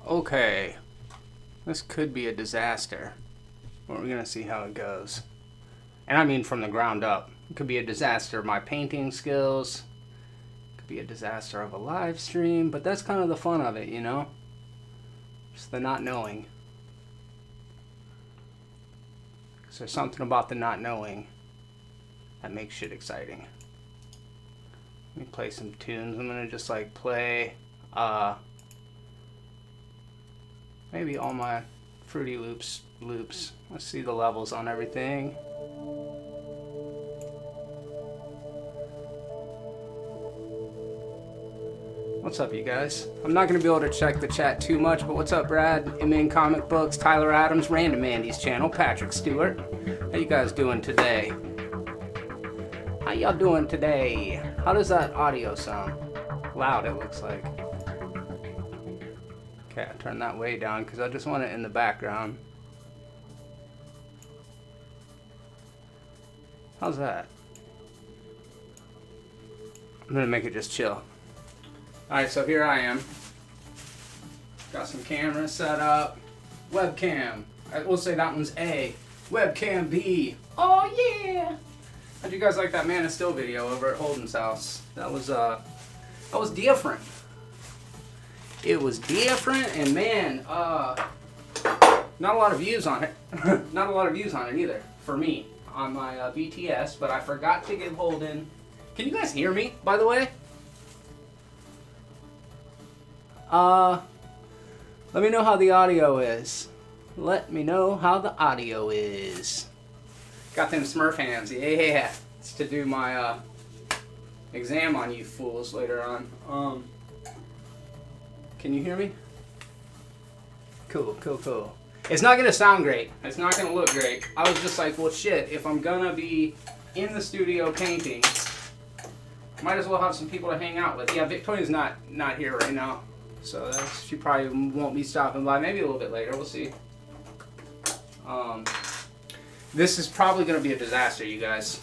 Okay, this could be a disaster, but we're gonna see how it goes. And I mean from the ground up. It could be a disaster of my painting skills. It could be a disaster of a live stream, but that's kind of the fun of it, you know? Just the not knowing. So there's something about the not knowing that makes shit exciting. Let me play some tunes. I'm gonna just like play maybe all my Fruity Loops. Let's see the levels on everything. What's up, you guys? I'm not going to be able to check the chat too much, but what's up, Brad? M.N. Comic Books, Tyler Adams, Random Andy's channel, Patrick Stewart. How you guys doing today? How y'all doing today? How does that audio sound? Loud, it looks like. Okay, I turn that way down because I just want it in the background. How's that? I'm going to make it just chill. Alright, so here I am. Got some cameras set up. Webcam. I will say that one's A. Webcam B. Oh yeah! How'd you guys like that Man of Steel video over at Holden's house? That was different. It was different, and man, not a lot of views on it. Not a lot of views on it either, for me, on my BTS, but I forgot to give Holden. Can you guys hear me, by the way? Let me know how the audio is. Let me know how the audio is. Got them Smurf hands, yeah. It's to do my exam on you fools later on. Can you hear me? Cool. It's not gonna sound great. It's not gonna look great. I was just like, well shit, if I'm gonna be in the studio painting, might as well have some people to hang out with. Yeah, Victoria's not here right now. So she probably won't be stopping by. Maybe a little bit later. We'll see. This is probably going to be a disaster, you guys.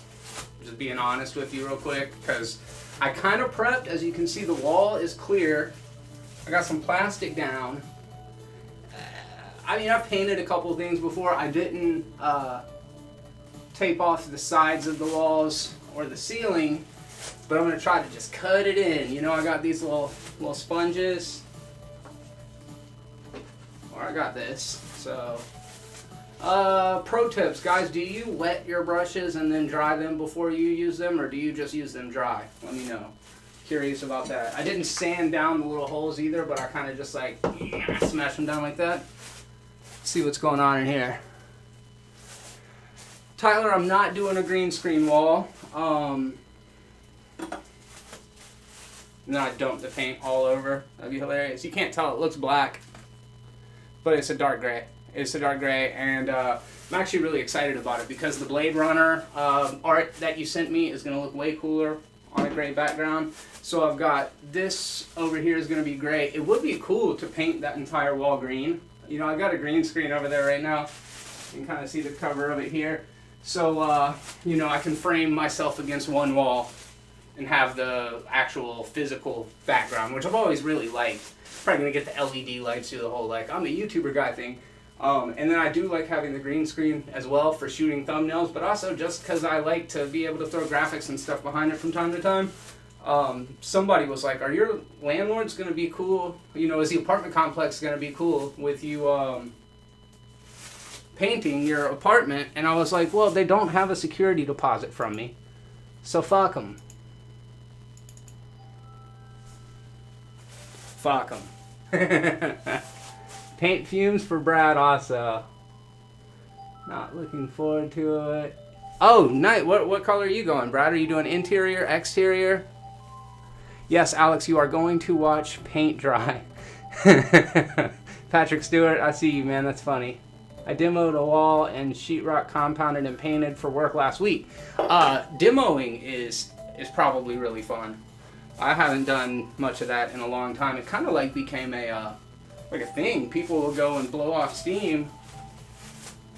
Just being honest with you real quick. Because I kind of prepped. As you can see, the wall is clear. I got some plastic down. I mean, I've painted a couple things before. I didn't tape off the sides of the walls or the ceiling. But I'm going to try to just cut it in. You know, I got these little sponges. Or I got this. So, pro tips, guys. Do you wet your brushes and then dry them before you use them? Or do you just use them dry? Let me know. Curious about that. I didn't sand down the little holes either, but I kind of just like smash them down like that. See what's going on in here. Tyler, I'm not doing a green screen wall. And then I dump the paint all over. That'd be hilarious. You can't tell, it looks black, but it's a dark gray. It's a dark gray, and I'm actually really excited about it because the Blade Runner art that you sent me is going to look way cooler on a gray background. So I've got this over here is going to be gray. It would be cool to paint that entire wall green. You know, I've got a green screen over there right now. You can kind of see the cover of it here. So, you know, I can frame myself against one wall and have the actual physical background, which I've always really liked. Probably gonna get the LED lights through the whole, like, I'm a YouTuber guy thing. And then I do like having the green screen as well for shooting thumbnails, but also just because I like to be able to throw graphics and stuff behind it from time to time. Somebody was like, are your landlords gonna be cool? You know, is the apartment complex gonna be cool with you painting your apartment? And I was like, well, they don't have a security deposit from me, so fuck them. Fuck them. Paint fumes for Brad also. Not looking forward to it. Oh, nice. What color are you going, Brad? Are you doing interior, exterior? Yes, Alex, you are going to watch paint dry. Patrick Stewart, I see you, man. That's funny. I demoed a wall and sheetrock compounded and painted for work last week. Demoing is probably really fun. I haven't done much of that in a long time. It kind of like became a thing. People will go and blow off steam.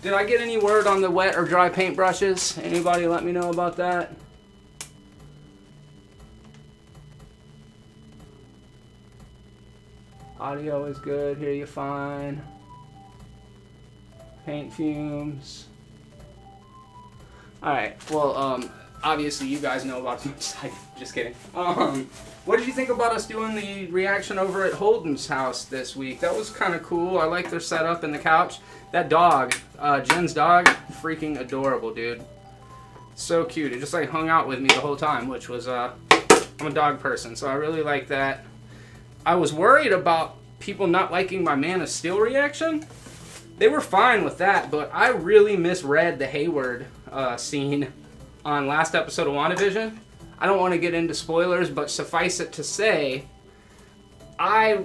Did I get any word on the wet or dry paint brushes? Anybody let me know about that? Audio is good. Hear you fine. Paint fumes. Alright, well, obviously you guys know about this. Just kidding. What did you think about us doing the reaction over at Holden's house this week? That was kind of cool. I like their setup and the couch. That dog, Jen's dog, freaking adorable, dude. So cute. It just like hung out with me the whole time, which was, I'm a dog person, so I really like that. I was worried about people not liking my Man of Steel reaction. They were fine with that, but I really misread the Hayward scene on last episode of WandaVision. I don't want to get into spoilers, but suffice it to say, I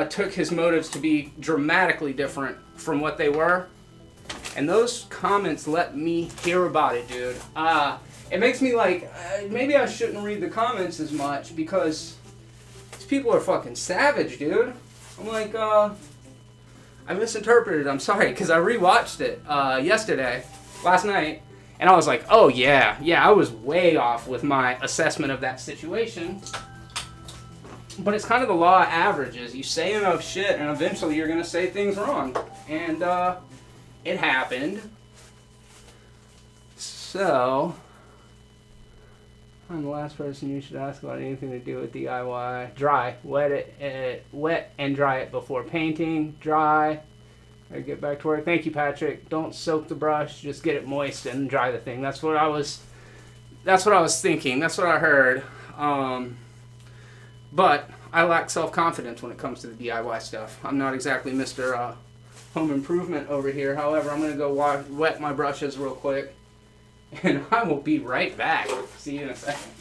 took his motives to be dramatically different from what they were. And those comments let me hear about it, dude. It makes me like, maybe I shouldn't read the comments as much because these people are fucking savage, dude. I'm like, I misinterpreted. I'm sorry, because I rewatched it last night, and I was like, oh yeah, I was way off with my assessment of that situation. But it's kind of the law of averages. You say enough shit, and eventually you're going to say things wrong. And it happened. So, I'm the last person you should ask about anything to do with DIY. Dry. Wet and dry it before painting. Dry. I get back to work. Thank you, Patrick. Don't soak the brush. Just get it moist and dry the thing. That's what I was thinking. That's what I heard. But I lack self-confidence when it comes to the DIY stuff. I'm not exactly Mr. Home Improvement over here. However, I'm going to go wet my brushes real quick. And I will be right back. See you in a second.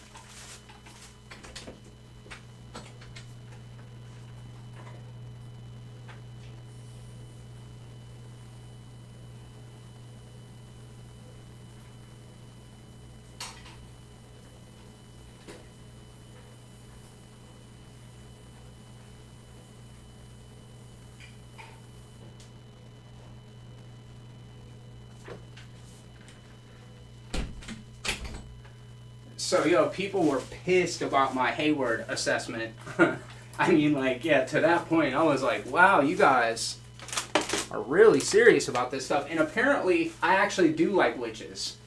So, yo, people were pissed about my Hayward assessment. I mean, like, yeah, to that point, I was like, wow, you guys are really serious about this stuff. And apparently, I actually do like witches.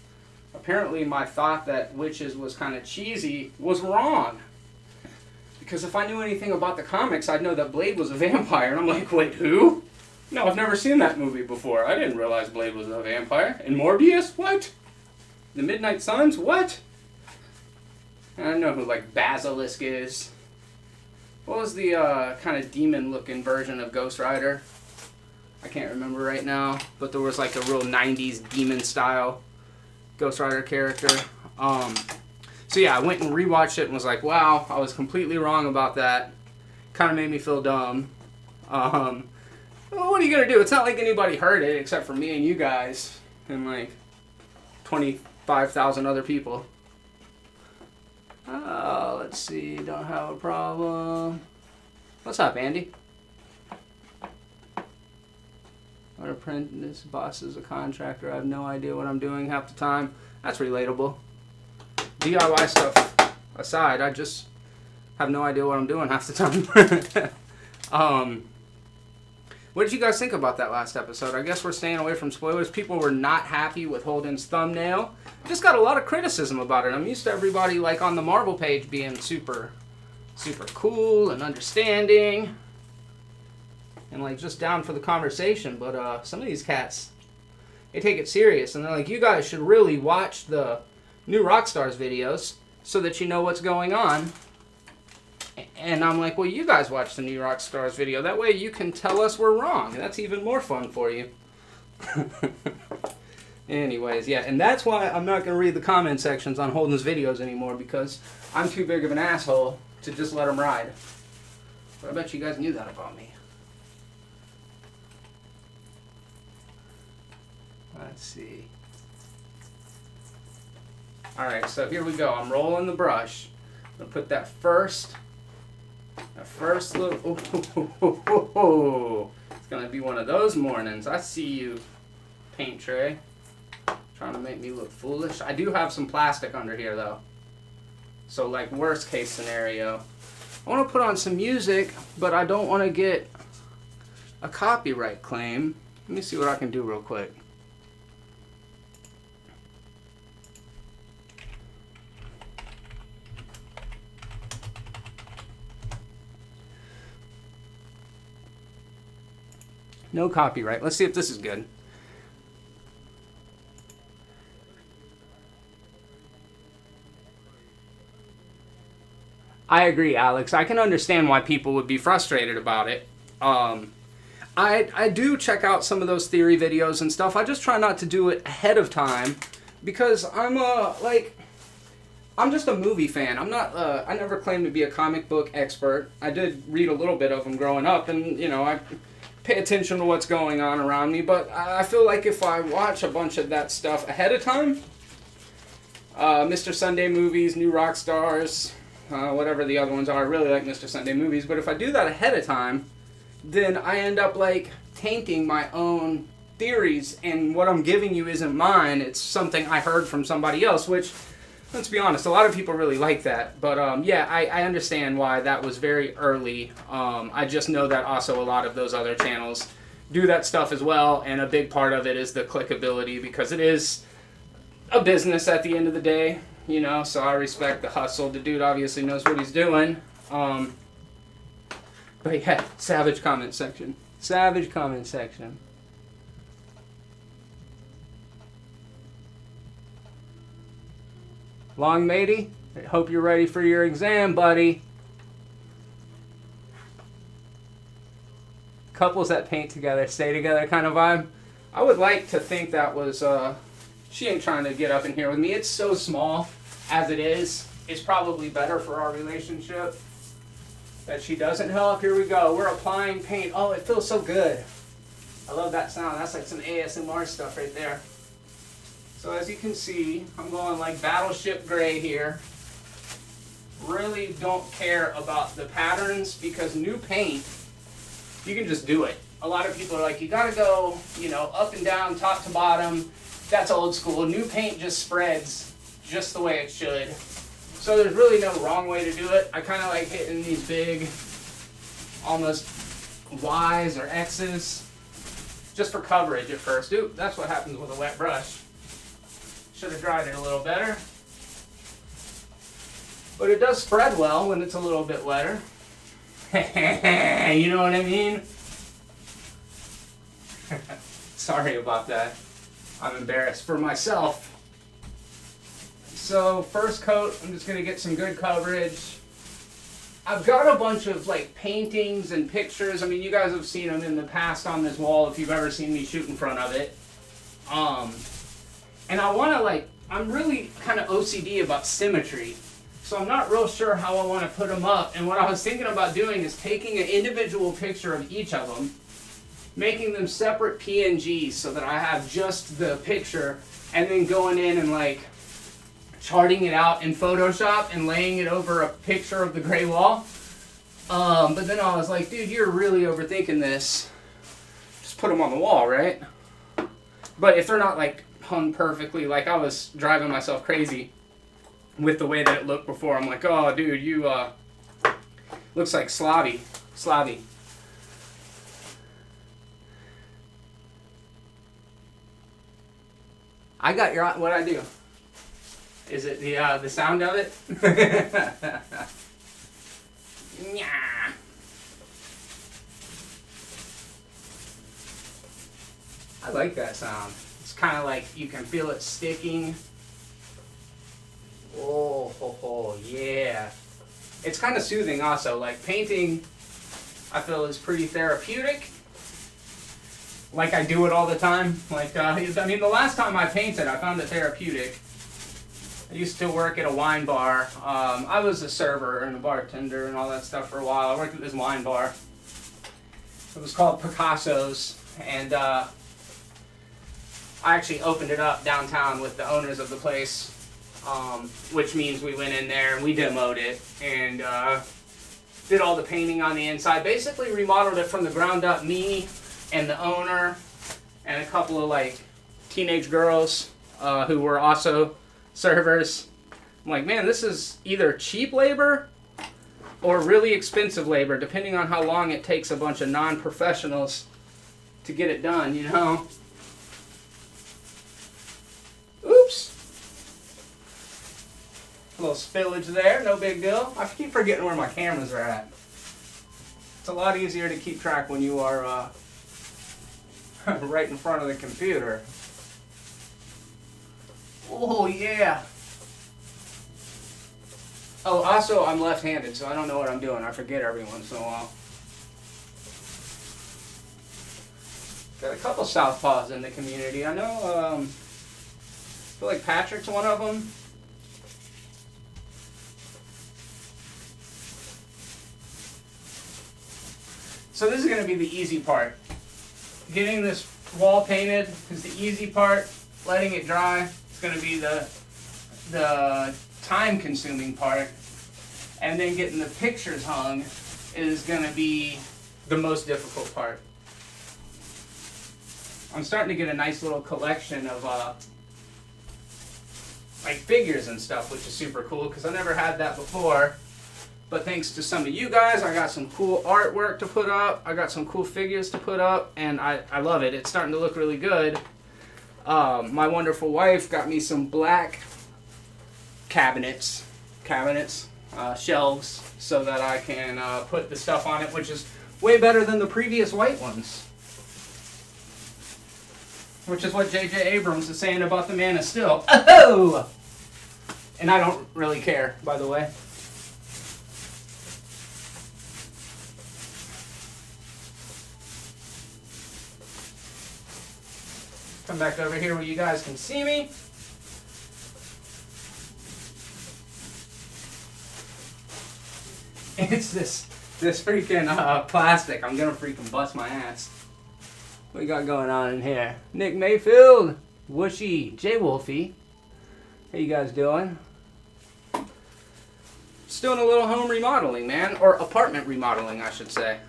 Apparently, my thought that witches was kind of cheesy was wrong. Because if I knew anything about the comics, I'd know that Blade was a vampire. And I'm like, wait, who? No, I've never seen that movie before. I didn't realize Blade was a vampire. And Morbius? What? The Midnight Suns? What? I don't know who, like, Basilisk is. What was the kind of demon-looking version of Ghost Rider? I can't remember right now, but there was, like, a real 90s demon-style Ghost Rider character. So, yeah, I went and rewatched it and was like, wow, I was completely wrong about that. Kind of made me feel dumb. Well, what are you going to do? It's not like anybody heard it except for me and you guys and, like, 25,000 other people. Let's see, don't have a problem. What's up, Andy? What apprentice boss is a contractor. I have no idea what I'm doing half the time. That's relatable. DIY stuff aside, I just have no idea what I'm doing half the time. What did you guys think about that last episode? I guess we're staying away from spoilers. People were not happy with Holden's thumbnail. Just got a lot of criticism about it. I'm used to everybody, like, on the Marvel page being super cool and understanding. And, like, just down for the conversation. But some of these cats, they take it serious. And they're like, you guys should really watch the new Rockstars videos so that you know what's going on. And I'm like, well, you guys watch the new Rockstars video. That way you can tell us we're wrong. That's even more fun for you. Anyways, yeah, and that's why I'm not going to read the comment sections on Holden's videos anymore, because I'm too big of an asshole to just let them ride. But I bet you guys knew that about me. Let's see. Alright, so here we go. I'm rolling the brush. I'm going to put that first little... It's going to be one of those mornings. I see you, paint tray. Trying to make me look foolish. I do have some plastic under here, though. So, like, worst case scenario, I want to put on some music, but I don't want to get a copyright claim. Let me see what I can do real quick. No copyright. Let's see if this is good. I agree, Alex. I can understand why people would be frustrated about it. I do check out some of those theory videos and stuff. I just try not to do it ahead of time because I'm just a movie fan. I'm not. I never claimed to be a comic book expert. I did read a little bit of them growing up, and you know I pay attention to what's going on around me. But I feel like if I watch a bunch of that stuff ahead of time, Mr. Sunday Movies, New Rock Stars, whatever the other ones are, I really like Mr. Sunday Movies. But if I do that ahead of time, then I end up like tainting my own theories, and what I'm giving you isn't mine. It's something I heard from somebody else, which, let's be honest, a lot of people really like that. But yeah, I understand why that was very early. I just know that also a lot of those other channels do that stuff as well, and a big part of it is the clickability, because it is a business at the end of the day, you know, so I respect the hustle. The dude obviously knows what he's doing. But yeah, savage comment section. Savage comment section. Long matey, I hope you're ready for your exam, buddy. Couples that paint together, stay together kind of vibe. I would like to think that was, she ain't trying to get up in here with me. It's so small as it is. It's probably better for our relationship that she doesn't help. Here we go. We're applying paint. Oh, it feels so good. I love that sound. That's like some ASMR stuff right there. So as you can see, I'm going like battleship gray here. Really don't care about the patterns, because new paint, you can just do it. A lot of people are like, you gotta go, you know, up and down, top to bottom. That's old school. New paint just spreads just the way it should. So there's really no wrong way to do it. I kind of like hitting these big, almost Y's or X's, just for coverage at first. Ooh, that's what happens with a wet brush. Should have dried it a little better. But it does spread well when it's a little bit wetter. You know what I mean? Sorry about that. I'm embarrassed for myself. So first coat, I'm just going to get some good coverage. I've got a bunch of like paintings and pictures. I mean, you guys have seen them in the past on this wall if you've ever seen me shoot in front of it. And I want to like, I'm really kind of OCD about symmetry. So I'm not real sure how I want to put them up. And what I was thinking about doing is taking an individual picture of each of them, making them separate PNGs so that I have just the picture, and then going in and like charting it out in Photoshop and laying it over a picture of the gray wall. But then I was like, dude, you're really overthinking this. Just put them on the wall, right? But if they're not like hung perfectly, like I was driving myself crazy with the way that it looked before. I'm like, oh, dude, you looks like Slavy. I got your, what I do? Is it the sound of it? Yeah. I like that sound. It's kind of like you can feel it sticking. Oh, ho, ho, yeah. It's kind of soothing also. Like painting, I feel is pretty therapeutic. Like I do it all the time. Like, I mean, the last time I painted, I found it therapeutic. I used to work at a wine bar. I was a server and a bartender and all that stuff for a while. I worked at this wine bar. It was called Picasso's, and I actually opened it up downtown with the owners of the place, which means we went in there and we demoed it and did all the painting on the inside. Basically remodeled it from the ground up, me and the owner and a couple of like teenage girls who were also servers. I'm like, man, this is either cheap labor or really expensive labor, depending on how long it takes a bunch of non-professionals to get it done, you know? Oops. A little spillage there, no big deal. I keep forgetting where my cameras are at. It's a lot easier to keep track when you are right in front of the computer. Oh, yeah. Oh, also, I'm left-handed, so I don't know what I'm doing. I forget every once in a while. Got a couple southpaws in the community. I know, I feel like Patrick's one of them. So this is going to be the easy part. Getting this wall painted is the easy part. Letting it dry is going to be the time-consuming part. And then getting the pictures hung is going to be the most difficult part. I'm starting to get a nice little collection of like figures and stuff, which is super cool because I never had that before. But thanks to some of you guys, I got some cool artwork to put up. I got some cool figures to put up, and I love it. It's starting to look really good. My wonderful wife got me some black cabinets, shelves, so that I can put the stuff on it, which is way better than the previous white ones. Which is what J.J. Abrams is saying about the Man of Steel. Oh! And I don't really care, by the way. Come back over here where you guys can see me. It's this freaking plastic. I'm gonna freaking bust my ass. What we got going on in here? Nick Mayfield, Whooshy, J Wolfie. How you guys doing? Just doing a little home remodeling, man, or apartment remodeling, I should say.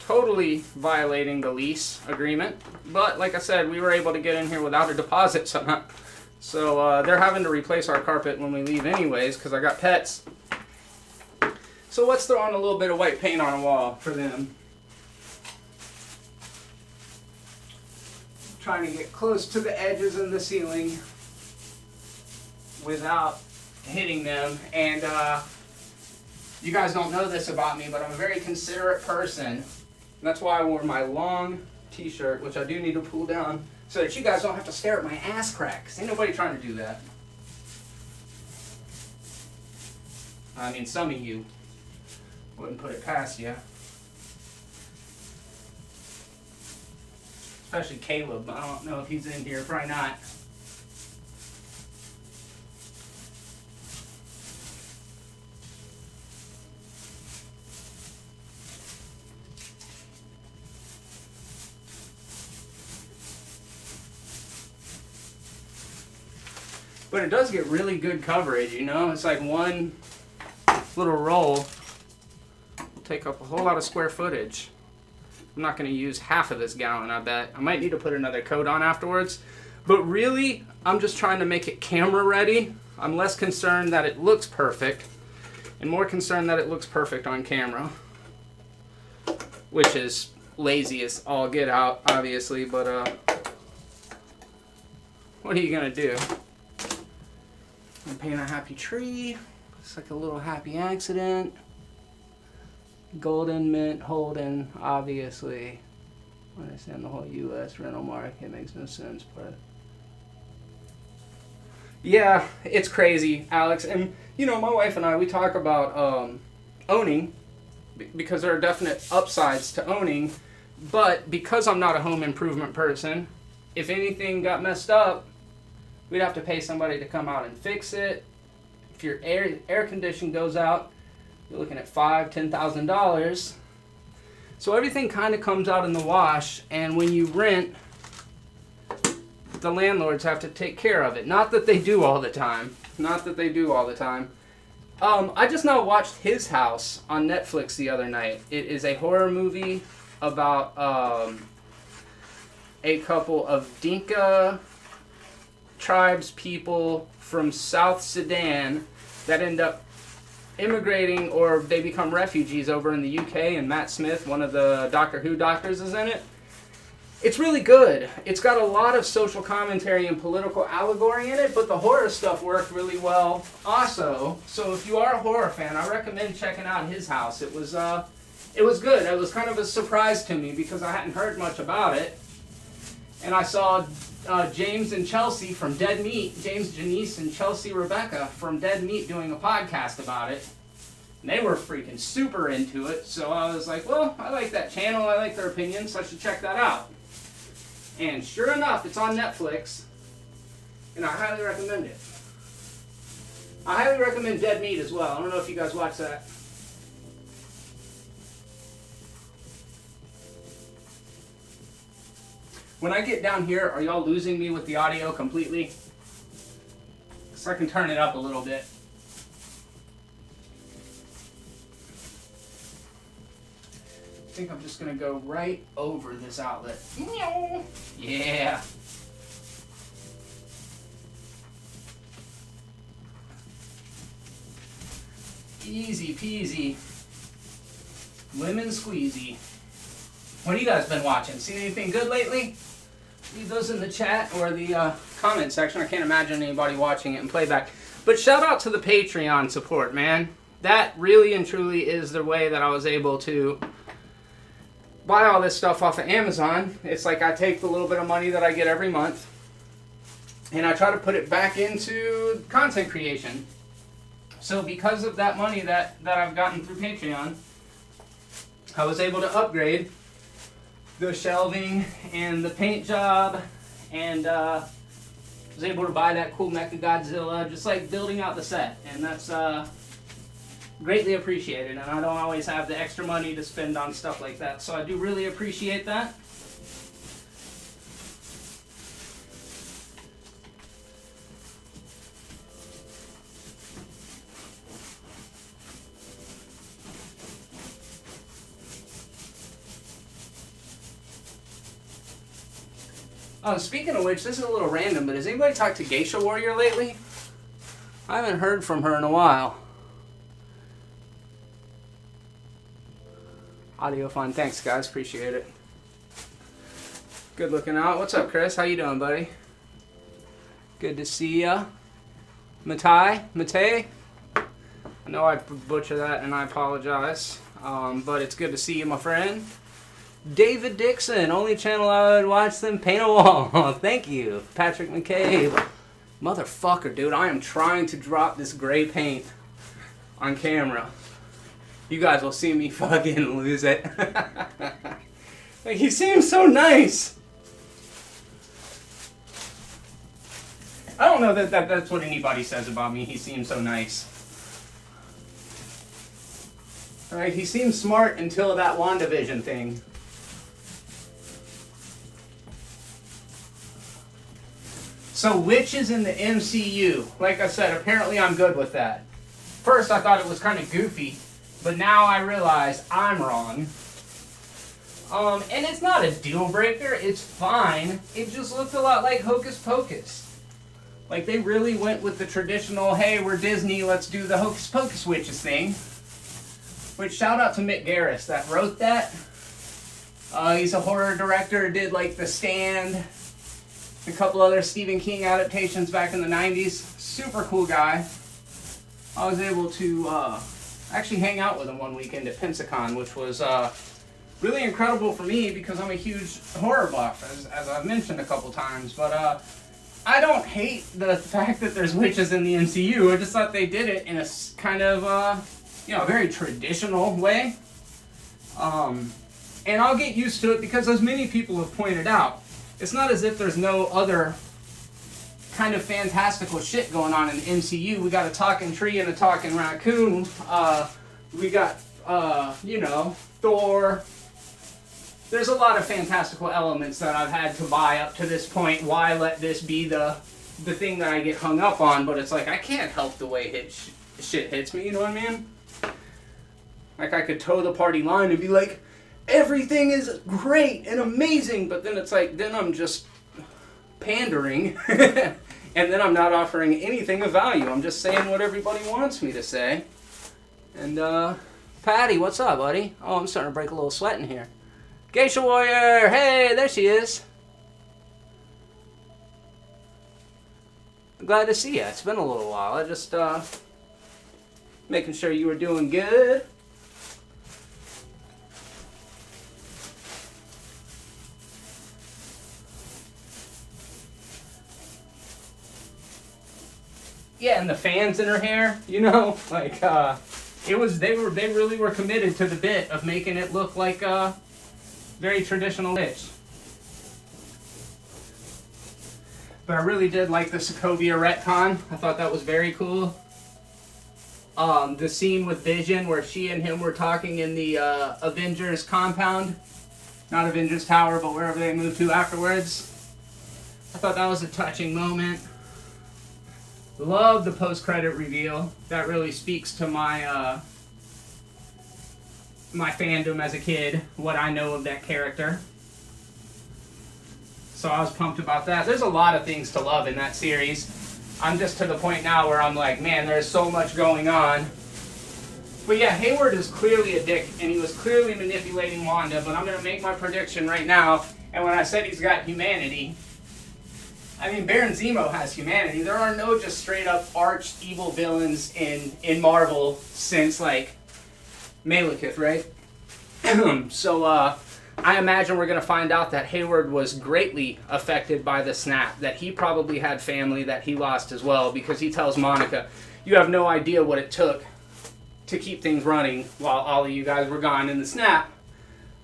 Totally violating the lease agreement, but like I said, we were able to get in here without a deposit, so they're having to replace our carpet when we leave anyways, because I got pets. So let's throw on a little bit of white paint on a wall for them. Trying to get close to the edges and the ceiling without hitting them. And you guys don't know this about me, but I'm a very considerate person. And that's why I wore my long t-shirt, which I do need to pull down, so that you guys don't have to stare at my ass crack. 'Cause ain't nobody trying to do that. I mean, some of you wouldn't put it past you. Especially Caleb. I don't know if he's in here. Probably not. But it does get really good coverage, you know? It's like one little roll will take up a whole lot of square footage. I'm not going to use half of this gallon, I bet. I might need to put another coat on afterwards. But really, I'm just trying to make it camera ready. I'm less concerned that it looks perfect, and more concerned that it looks perfect on camera. Which is lazy as all get out, obviously, but what are you going to do? I'm painting a happy tree. It's like a little happy accident. Golden, mint, Holden, obviously. I understand the whole U.S. rental market makes no sense, but yeah, it's crazy, Alex. And you know, my wife and I, we talk about owning, because there are definite upsides to owning. But because I'm not a home improvement person, if anything got messed up, we'd have to pay somebody to come out and fix it. If your air condition goes out, you're looking at $5,000-$10,000. So everything kind of comes out in the wash, and when you rent, the landlords have to take care of it. Not that they do all the time. Not that they do all the time. I just now watched His House on Netflix the other night. It is a horror movie about a couple of Dinka tribes people from South Sudan that end up immigrating, or they become refugees over in the UK, and Matt Smith, one of the Doctor Who doctors, is in it. It's really good. It's got a lot of social commentary and political allegory in it, but the horror stuff worked really well also. So if you are a horror fan, I recommend checking out his house. It was good. It was kind of a surprise to me because I hadn't heard much about it. And I saw James and Chelsea from Dead Meat, James Janice and Chelsea Rebecca from Dead Meat doing a podcast about it. And they were freaking super into it. So I was like, well, I like that channel. I like their opinions, so I should check that out. And sure enough, it's on Netflix, and I highly recommend it. I highly recommend Dead Meat as well. I don't know if you guys watch that. When I get down here, are y'all losing me with the audio completely? So I can turn it up a little bit. I think I'm just going to go right over this outlet. Yeah. Easy peasy. Lemon squeezy. What have you guys been watching? Seen anything good lately? Leave those in the chat or the comment section. I can't imagine anybody watching it in playback. But shout out to the Patreon support, man. That really and truly is the way that I was able to buy all this stuff off of Amazon. It's like I take the little bit of money that I get every month and I try to put it back into content creation. So because of that money that I've gotten through Patreon, I was able to upgrade the shelving and the paint job, and was able to buy that cool Mechagodzilla, just like building out the set. And that's greatly appreciated, and I don't always have the extra money to spend on stuff like that, so I do really appreciate that. Oh, speaking of which, this is a little random, but has anybody talked to Geisha Warrior lately? I haven't heard from her in a while. Audio fun. Thanks, guys. Appreciate it. Good looking out. What's up, Chris? How you doing, buddy? Good to see ya. Matei? I know I butcher that, and I apologize. But it's good to see you, my friend. David Dixon. Only channel I would watch them paint a wall. Thank you. Patrick McCabe. Motherfucker, dude. I am trying to drop this gray paint on camera. You guys will see me fucking lose it. Like, he seems so nice. I don't know that that's what anybody says about me. He seems so nice. Alright, he seems smart until that WandaVision thing. So, witches in the MCU. Like I said, apparently I'm good with that. First, I thought it was kind of goofy. But now I realize I'm wrong. And it's not a deal breaker. It's fine. It just looked a lot like Hocus Pocus. Like, they really went with the traditional, hey, we're Disney, let's do the Hocus Pocus witches thing. Which, shout out to Mick Garris that wrote that. He's a horror director, did like The Stand, a couple other Stephen King adaptations back in the 90s. Super cool guy. I was able to actually hang out with him one weekend at Pensacon, which was really incredible for me because I'm a huge horror buff, as I've mentioned a couple times. But I don't hate the fact that there's witches in the MCU. I just thought they did it in a kind of, very traditional way. And I'll get used to it because, as many people have pointed out, it's not as if there's no other kind of fantastical shit going on in the MCU. We got a talking tree and a talking raccoon. We got, Thor. There's a lot of fantastical elements that I've had to buy up to this point. Why let this be the thing that I get hung up on? But it's like, I can't help the way shit hits me, you know what I mean? Like, I could toe the party line and be like, everything is great and amazing, but then it's like, then I'm just pandering, and then I'm not offering anything of value. I'm just saying what everybody wants me to say, And Patty, what's up, buddy? Oh, I'm starting to break a little sweat in here. Geisha Warrior, hey, there she is. I'm glad to see you. It's been a little while. I just making sure you were doing good. Yeah, and the fans in her hair, you know, like they really were committed to the bit of making it look like a very traditional witch. But I really did like the Sokovia retcon. I thought that was very cool. The scene with Vision where she and him were talking in the Avengers compound, not Avengers Tower, but wherever they moved to afterwards. I thought that was a touching moment. Love the post-credit reveal. That really speaks to my my fandom as a kid, what I know of that character. So I was pumped about that. There's a lot of things to love in that series. I'm just to the point now where I'm like, man, there's so much going on. But yeah, Hayward is clearly a dick, and he was clearly manipulating Wanda, but I'm going to make my prediction right now. And when I said he's got humanity, I mean, Baron Zemo has humanity. There are no just straight up arch evil villains in Marvel since, like, Malekith, right? So, I imagine we're going to find out that Hayward was greatly affected by the snap, that he probably had family that he lost as well, because he tells Monica, you have no idea what it took to keep things running while all of you guys were gone in the snap.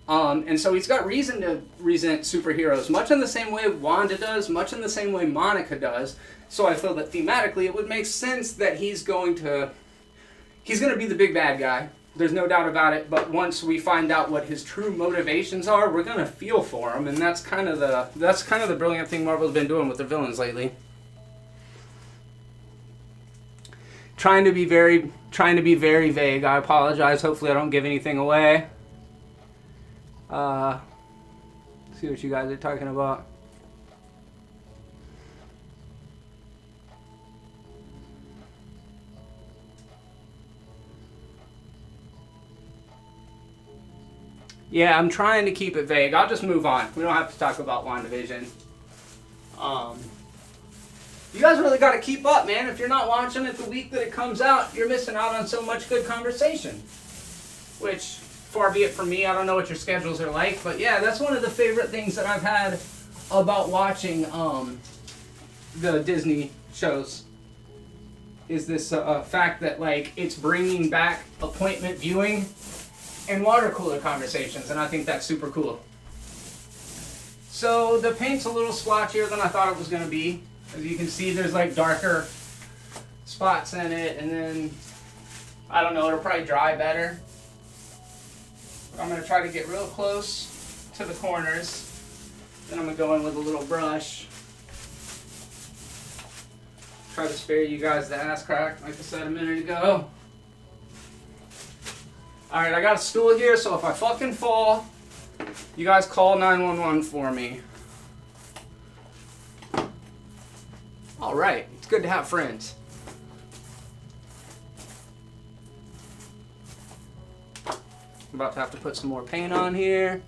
And so he's got reason to resent superheroes, much in the same way Wanda does, much in the same way Monica does. So I feel that thematically it would make sense that he's going to be the big bad guy. There's no doubt about it. But once we find out what his true motivations are, we're gonna feel for him, and that's kind of the brilliant thing Marvel's been doing with their villains lately. Trying to be very vague. I apologize. Hopefully I don't give anything away. See what you guys are talking about. Yeah, I'm trying to keep it vague. I'll just move on. We don't have to talk about WandaVision. You guys really got to keep up, man. If you're not watching it the week that it comes out, you're missing out on so much good conversation. Which, far be it from me, I don't know what your schedules are like, but yeah, that's one of the favorite things that I've had about watching the Disney shows. Is this fact that, like, it's bringing back appointment viewing and water cooler conversations, and I think that's super cool. So the paint's a little splotchier than I thought it was going to be. As you can see, there's like darker spots in it, and then, I don't know, it'll probably dry better. But I'm going to try to get real close to the corners. Then I'm going to go in with a little brush. Try to spare you guys the ass crack, like I said a minute ago. Alright, I got a stool here, so if I fucking fall, you guys call 911 for me. Alright, it's good to have friends. I'm about to have to put some more paint on here.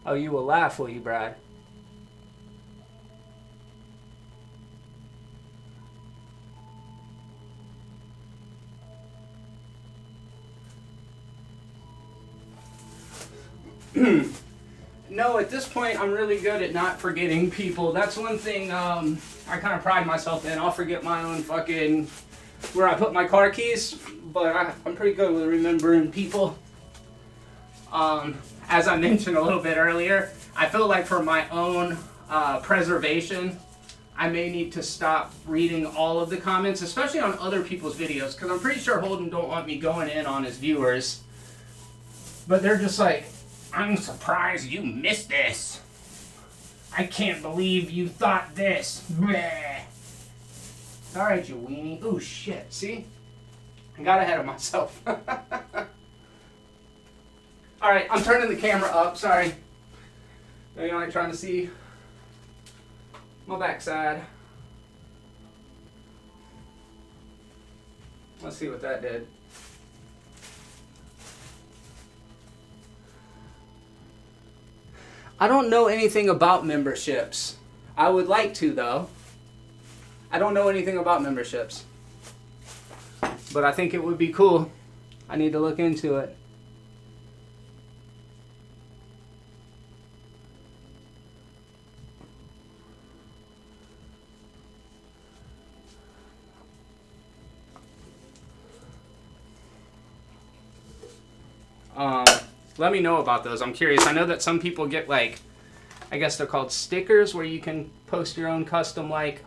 Oh, you will laugh, will you, Brad? No, at this point, I'm really good at not forgetting people. That's one thing I kind of pride myself in. I'll forget my own fucking, where I put my car keys, but I'm pretty good with remembering people. As I mentioned a little bit earlier, I feel like for my own preservation, I may need to stop reading all of the comments, especially on other people's videos, because I'm pretty sure Holden don't want me going in on his viewers. But they're just like, I'm surprised you missed this. I can't believe you thought this. Bleh. Alright, you weenie. Ooh, shit. See? I got ahead of myself. Alright, I'm turning the camera up, sorry. You ain't trying to see my backside. Let's see what that did. I don't know anything about memberships. I would like to, though. I don't know anything about memberships. But I think it would be cool. I need to look into it. Let me know about those. I'm curious. I know that some people get, like, I guess they're called stickers, where you can post your own custom, like,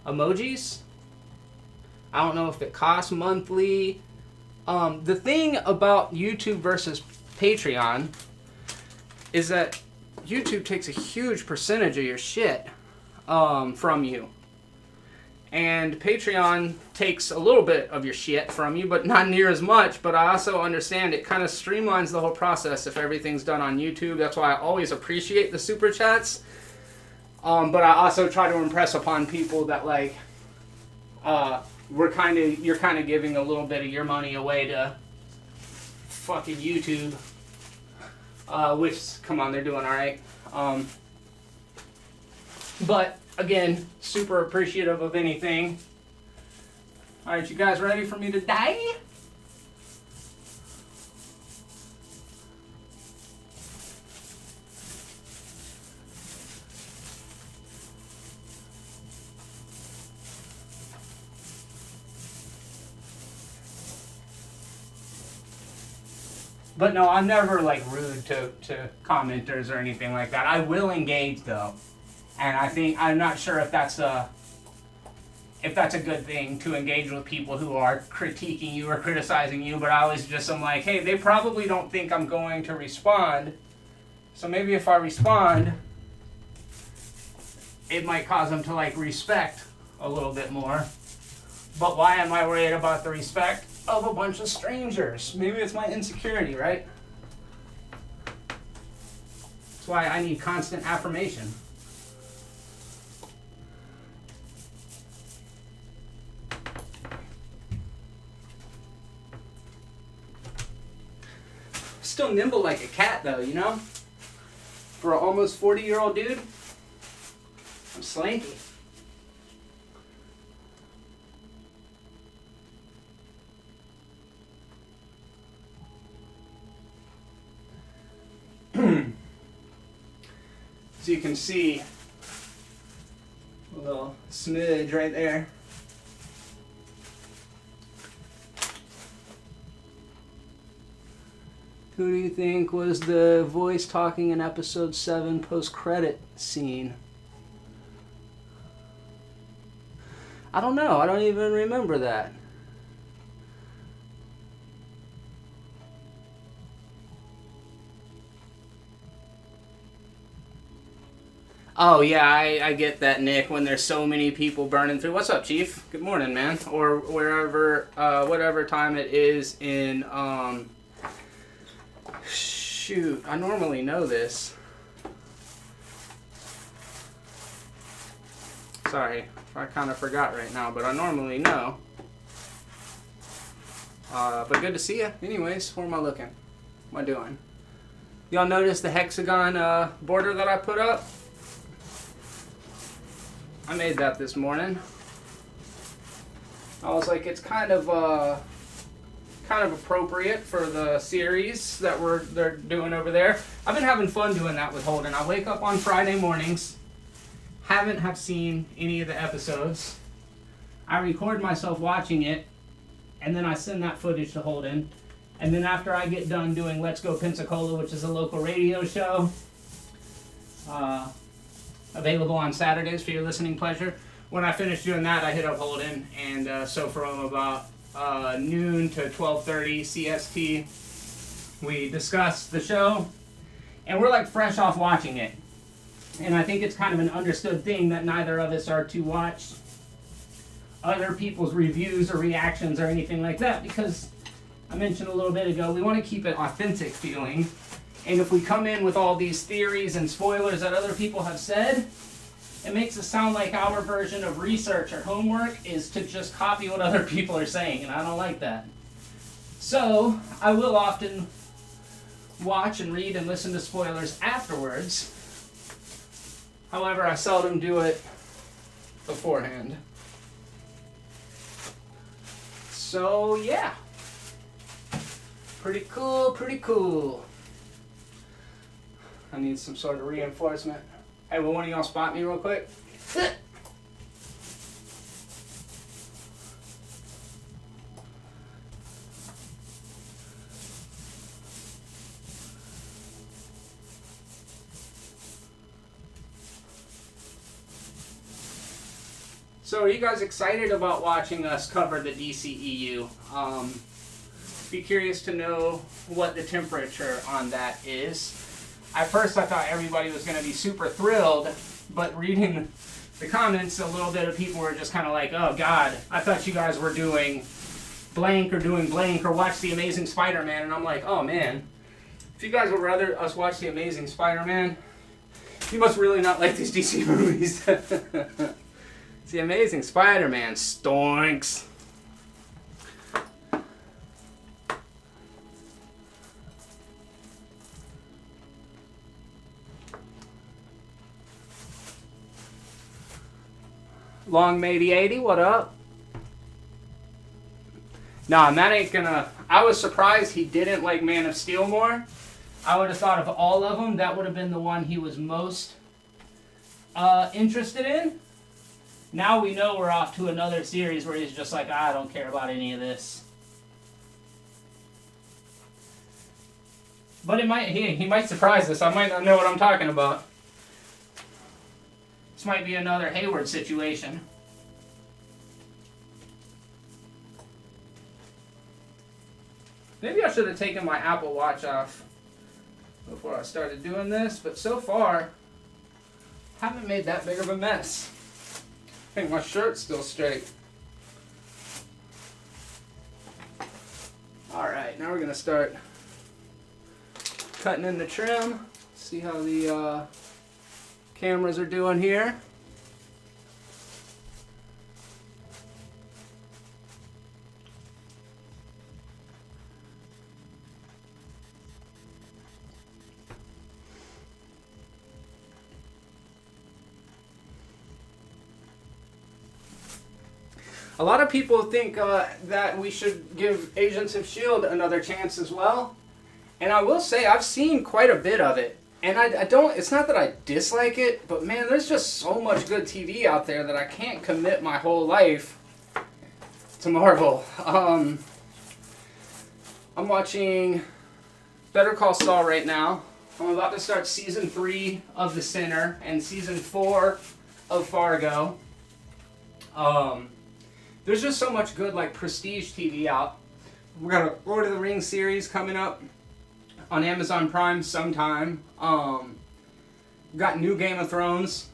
emojis. I don't know if it costs monthly. The thing about YouTube versus Patreon is that YouTube takes a huge percentage of your shit from you. And Patreon takes a little bit of your shit from you, but not near as much. But I also understand it kind of streamlines the whole process if everything's done on YouTube. That's why I always appreciate the super chats. But I also try to impress upon people that, like, you're kind of giving a little bit of your money away to fucking YouTube. Which, come on, they're doing all right. But again, super appreciative of anything. All right, you guys ready for me to die? But no, I'm never, like, rude to commenters or anything like that. I will engage, though. And I'm not sure if that's a good thing, to engage with people who are critiquing you or criticizing you, but I always just am like, hey, they probably don't think I'm going to respond, so maybe if I respond, it might cause them to, like, respect a little bit more. But why am I worried about the respect of a bunch of strangers? Maybe it's my insecurity, right? That's why I need constant affirmation. Still nimble like a cat, though, you know? For an almost 40-year-old dude, I'm slanky. So you can see a little smidge right there. Who do you think was the voice talking in episode 7 post-credit scene? I don't know. I don't even remember that. Oh, yeah, I get that, Nick, when there's so many people burning through. What's up, Chief? Good morning, man. Or wherever, whatever time it is in, shoot, I normally know this. Sorry, I kind of forgot right now, but I normally know. But good to see you. Anyways, where am I looking? What am I doing? Y'all notice the hexagon border that I put up? I made that this morning. I was like, it's kind of appropriate for the series that they're doing over there. I've been having fun doing that with Holden. I wake up on Friday mornings, haven't seen any of the episodes. I record myself watching it, and then I send that footage to Holden. And then after I get done doing Let's Go Pensacola, which is a local radio show, available on Saturdays for your listening pleasure. When I finish doing that, I hit up Holden, and so from about noon to 12:30 CST, we discuss the show, and we're like fresh off watching it. And I think it's kind of an understood thing that neither of us are to watch other people's reviews or reactions or anything like that, because I mentioned a little bit ago, we want to keep it authentic feeling. And if we come in with all these theories and spoilers that other people have said, it makes it sound like our version of research or homework is to just copy what other people are saying, and I don't like that. So, I will often watch and read and listen to spoilers afterwards. However, I seldom do it beforehand. So, yeah. Pretty cool, pretty cool. I need some sort of reinforcement. Hey, will one of y'all spot me real quick? So are you guys excited about watching us cover the DCEU? Be curious to know what the temperature on that is. At first I thought everybody was going to be super thrilled, but reading the comments, a little bit of people were just kind of like, oh God, I thought you guys were doing blank or doing blank or watch The Amazing Spider-Man, and I'm like, oh man, if you guys would rather us watch The Amazing Spider-Man, you must really not like these DC movies. The Amazing Spider-Man stonks. Long May the 80, what up? Nah, that ain't gonna... I was surprised he didn't like Man of Steel more. I would have thought of all of them, that would have been the one he was most interested in. Now we know we're off to another series where he's just like, I don't care about any of this. But it might he might surprise us. I might not know what I'm talking about. This might be another Hayward situation. Maybe I should have taken my Apple Watch off before I started doing this, but so far, haven't made that big of a mess. I think my shirt's still straight. Alright, now we're going to start cutting in the trim. See how the cameras are doing here. A lot of people think that we should give Agents of S.H.I.E.L.D. another chance as well. And I will say, I've seen quite a bit of it. And I don't, it's not that I dislike it, but man, there's just so much good TV out there that I can't commit my whole life to Marvel. I'm watching Better Call Saul right now. I'm about to start season 3 of The Sinner and season 4 of Fargo. There's just so much good, like, prestige TV out. We got a Lord of the Rings series coming up on Amazon Prime sometime. Got new Game of Thrones.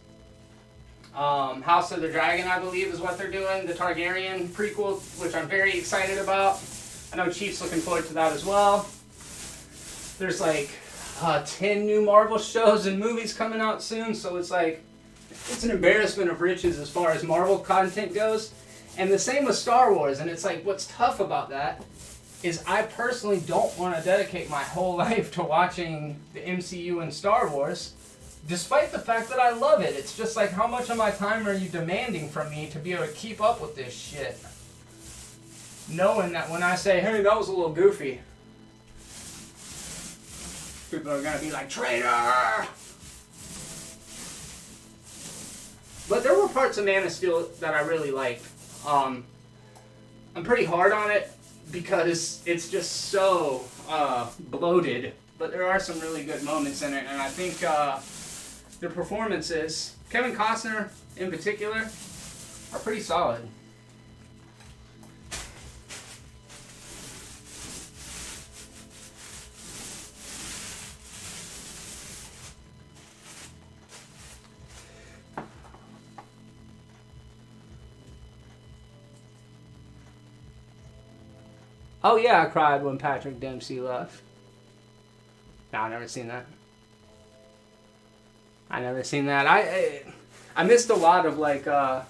House of the Dragon, I believe, is what they're doing. The Targaryen prequel, which I'm very excited about. I know Chief's looking forward to that as well. There's like 10 new Marvel shows and movies coming out soon, so it's like, it's an embarrassment of riches as far as Marvel content goes. And the same with Star Wars, and it's like, what's tough about that is I personally don't want to dedicate my whole life to watching the MCU and Star Wars, despite the fact that I love it. It's just like, how much of my time are you demanding from me to be able to keep up with this shit? Knowing that when I say, hey, that was a little goofy, people are going to be like, traitor! But there were parts of Man of Steel that I really liked. I'm pretty hard on it because it's just so bloated. But there are some really good moments in it, and I think the performances, Kevin Costner in particular, are pretty solid. Oh yeah, I cried when Patrick Dempsey left. No, I've never seen that. I missed a lot of like I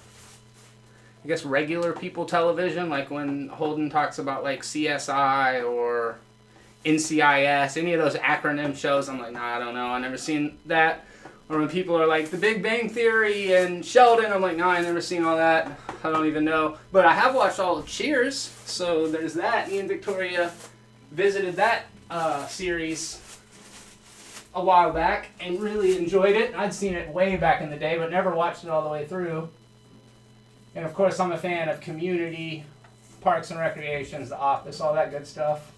guess regular people television, like when Holden talks about like CSI or NCIS, any of those acronym shows. I'm like, nah, I don't know. I never seen that. Or when people are like The Big Bang Theory and Sheldon, I'm like, no, I never seen all that. I don't even know. But I have watched all of Cheers, so there's that. Me and Victoria visited that series a while back and really enjoyed it. I'd seen it way back in the day, but never watched it all the way through. And of course, I'm a fan of Community, Parks and Recreations, The Office, all that good stuff.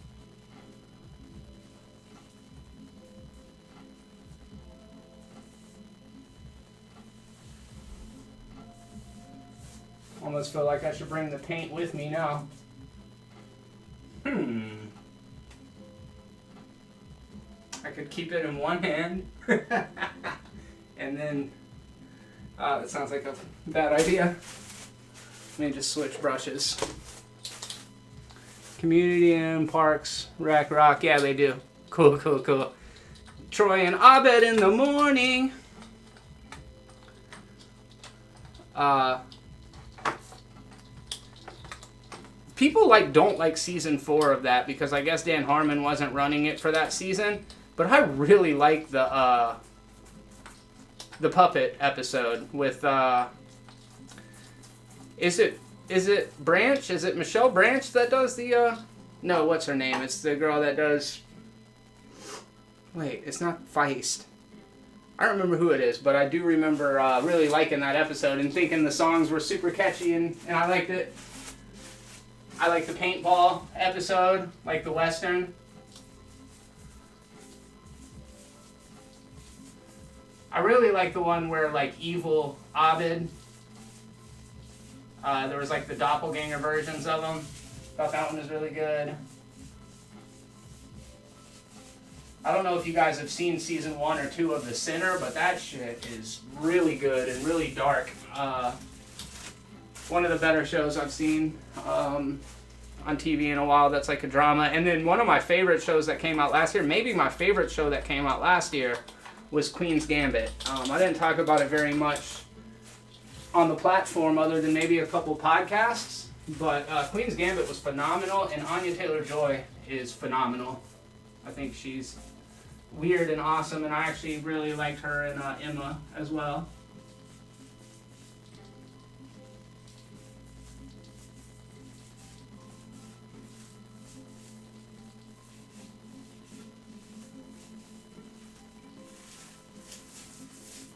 Almost feel like I should bring the paint with me now. I could keep it in one hand. And then... that sounds like a bad idea. Let me just switch brushes. Community and Parks, Rec Rock. Yeah, they do. Cool, cool, cool. Troy and Abed in the morning. People don't like season 4 of that because I guess Dan Harmon wasn't running it for that season. But I really like the puppet episode with is it Branch? Is it Michelle Branch that does the no, what's her name? It's the girl that does wait, it's not Feist. I don't remember who it is, but I do remember really liking that episode and thinking the songs were super catchy and I liked it. I like the paintball episode, like the Western. I really like the one where evil Abed. There was the doppelganger versions of them. Thought that one was really good. I don't know if you guys have seen season 1 or 2 of The Sinner, but that shit is really good and really dark. One of the better shows I've seen on TV in a while that's like a drama. And then one of my favorite shows that came out last year, maybe my favorite show that came out last year, was Queen's Gambit. I didn't talk about it very much on the platform other than maybe a couple podcasts, but Queen's Gambit was phenomenal, and Anya Taylor-Joy is phenomenal. I think she's weird and awesome, and I actually really liked her and Emma as well.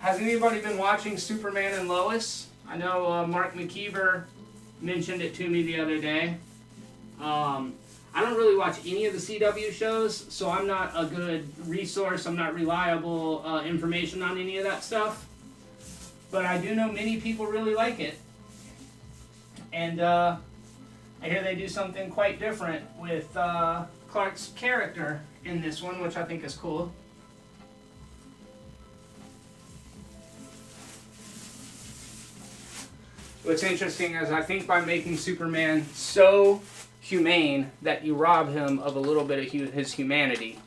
Has anybody been watching Superman and Lois? I know Mark McKeever mentioned it to me the other day. I don't really watch any of the CW shows, so I'm not a good resource. I'm not reliable information on any of that stuff. But I do know many people really like it. And I hear they do something quite different with Clark's character in this one, which I think is cool. What's interesting is I think by making Superman so humane that you rob him of a little bit of his humanity.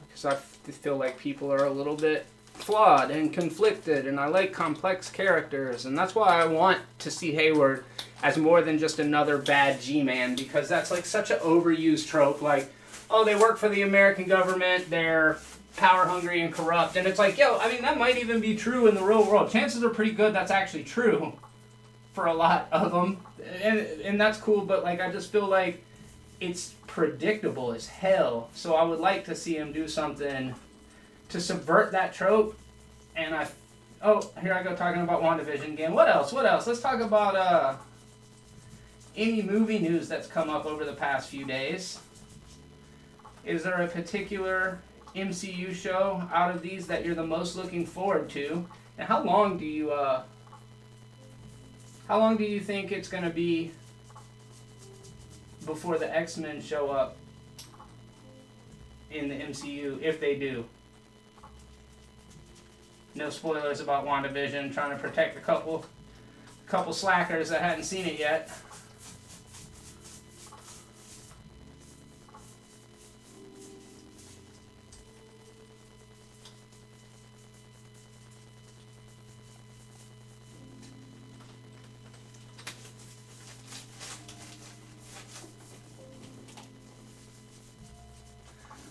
Because I feel like people are a little bit flawed and conflicted, and I like complex characters, and that's why I want to see Hayward as more than just another bad G-man, because that's such an overused trope, oh, they work for the American government, they're power hungry and corrupt, and it's that might even be true in the real world. Chances are pretty good that's actually true for a lot of them, and that's cool, but I just feel like it's predictable as hell, so I would like to see him do something to subvert that trope. And here I go talking about WandaVision again. What else? Let's talk about any movie news that's come up over the past few days. Is there a particular MCU show out of these that you're the most looking forward to? And how long do you think it's going to be before the X-Men show up in the MCU, if they do? No spoilers about WandaVision, trying to protect a couple slackers that hadn't seen it yet.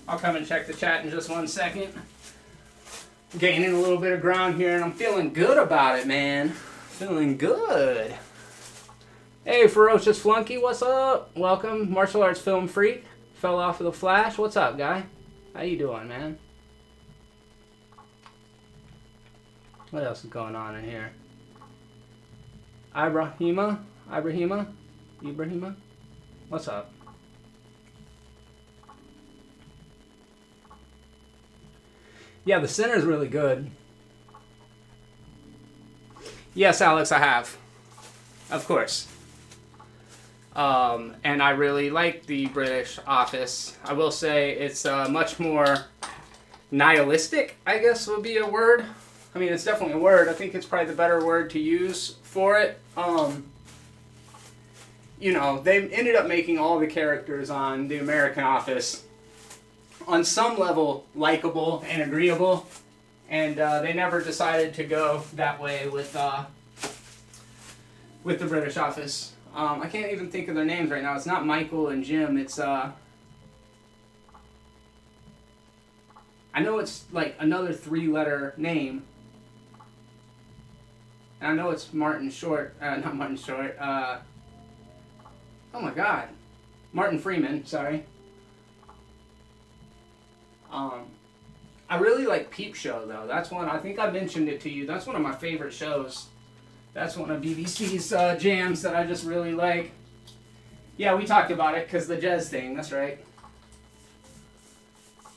I'll come and check the chat in just 1 second. Gaining a little bit of ground here, and I'm feeling good about it, man. Feeling good. Hey, Ferocious Flunky, what's up? Welcome, Martial Arts Film Freak. Fell off of the Flash. What's up, guy? How you doing, man? What else is going on in here? Ibrahima? What's up? Yeah, the center is really good. Yes, Alex, I have. Of course. And I really like the British Office. I will say it's much more nihilistic, I guess would be a word. I mean, it's definitely a word. I think it's probably the better word to use for it. You know, they ended up making all the characters on the American Office on some level likable and agreeable, and they never decided to go that way with the British Office. I can't even think of their names right now. It's not Michael and Jim. It's I know it's like another 3-letter name. And I know it's Martin Short. Not Martin Short. Oh my God, Martin Freeman. Sorry. I really like Peep Show, though. That's one, I think I mentioned it to you. That's one of my favorite shows. That's one of BBC's jams that I just really like. Yeah, we talked about it because the Jez thing. That's right. I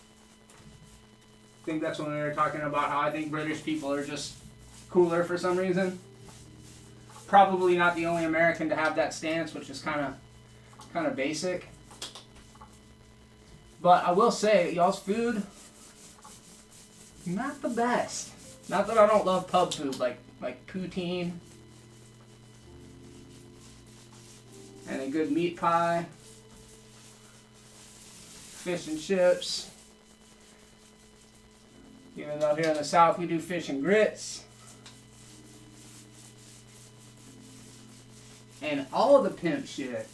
think that's when we were talking about how I think British people are just cooler for some reason. Probably not the only American to have that stance, which is kind of basic. But I will say, y'all's food, not the best. Not that I don't love pub food, like poutine. And a good meat pie. Fish and chips. Even though here in the South we do fish and grits. And all the pimp shit.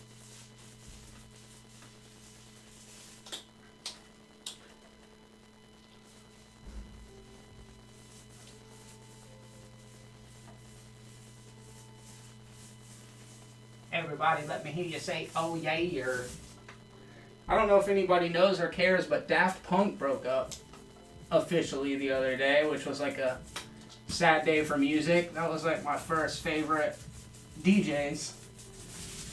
Everybody, let me hear you say, oh yeah, or... I don't know if anybody knows or cares, but Daft Punk broke up officially the other day, which was like a sad day for music. That was like my first favorite DJs.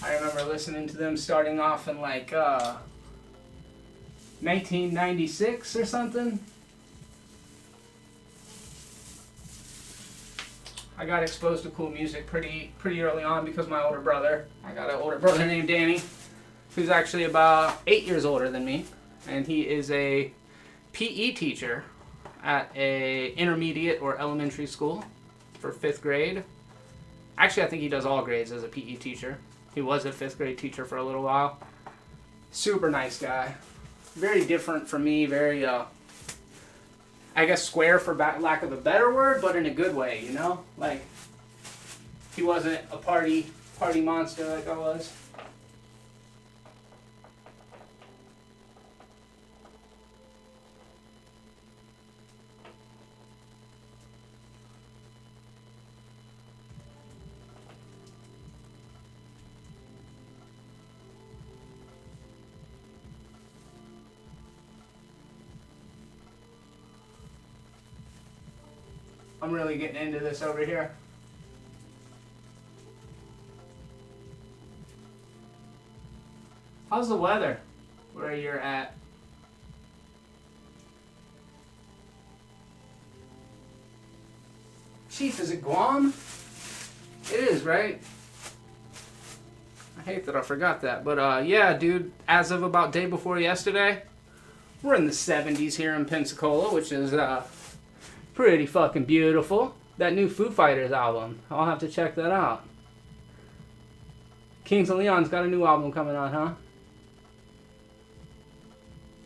I remember listening to them starting off in like 1996 or something. I got exposed to cool music pretty early on because my older brother. I got an older brother named Danny, who's actually about 8 years older than me, and he is a PE teacher at a intermediate or elementary school for 5th grade. Actually, I think he does all grades as a PE teacher. He was a 5th grade teacher for a little while. Super nice guy. Very different from me, very I guess square for lack of a better word, but in a good way, you know? Like, he wasn't a party monster like I was. I'm really getting into this over here. How's the weather where you're at? Chief, is it Guam? It is, right? I hate that I forgot that. But yeah, dude, as of about day before yesterday, we're in the 70s here in Pensacola, which is pretty fucking beautiful. That new Foo Fighters album. I'll have to check that out. Kings of Leon's got a new album coming on, huh?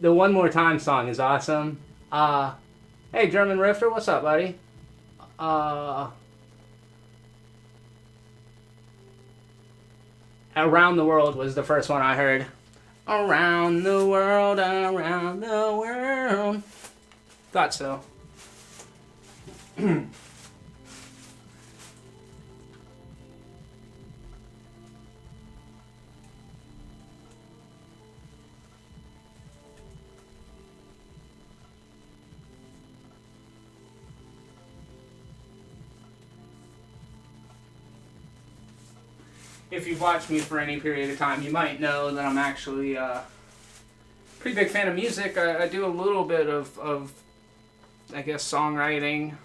The One More Time song is awesome. Hey, German Rifter, what's up, buddy? Around the World was the first one I heard. Around the world, around the world. Thought so. If you've watched me for any period of time, you might know that I'm actually a pretty big fan of music. I do a little bit of, I guess, songwriting,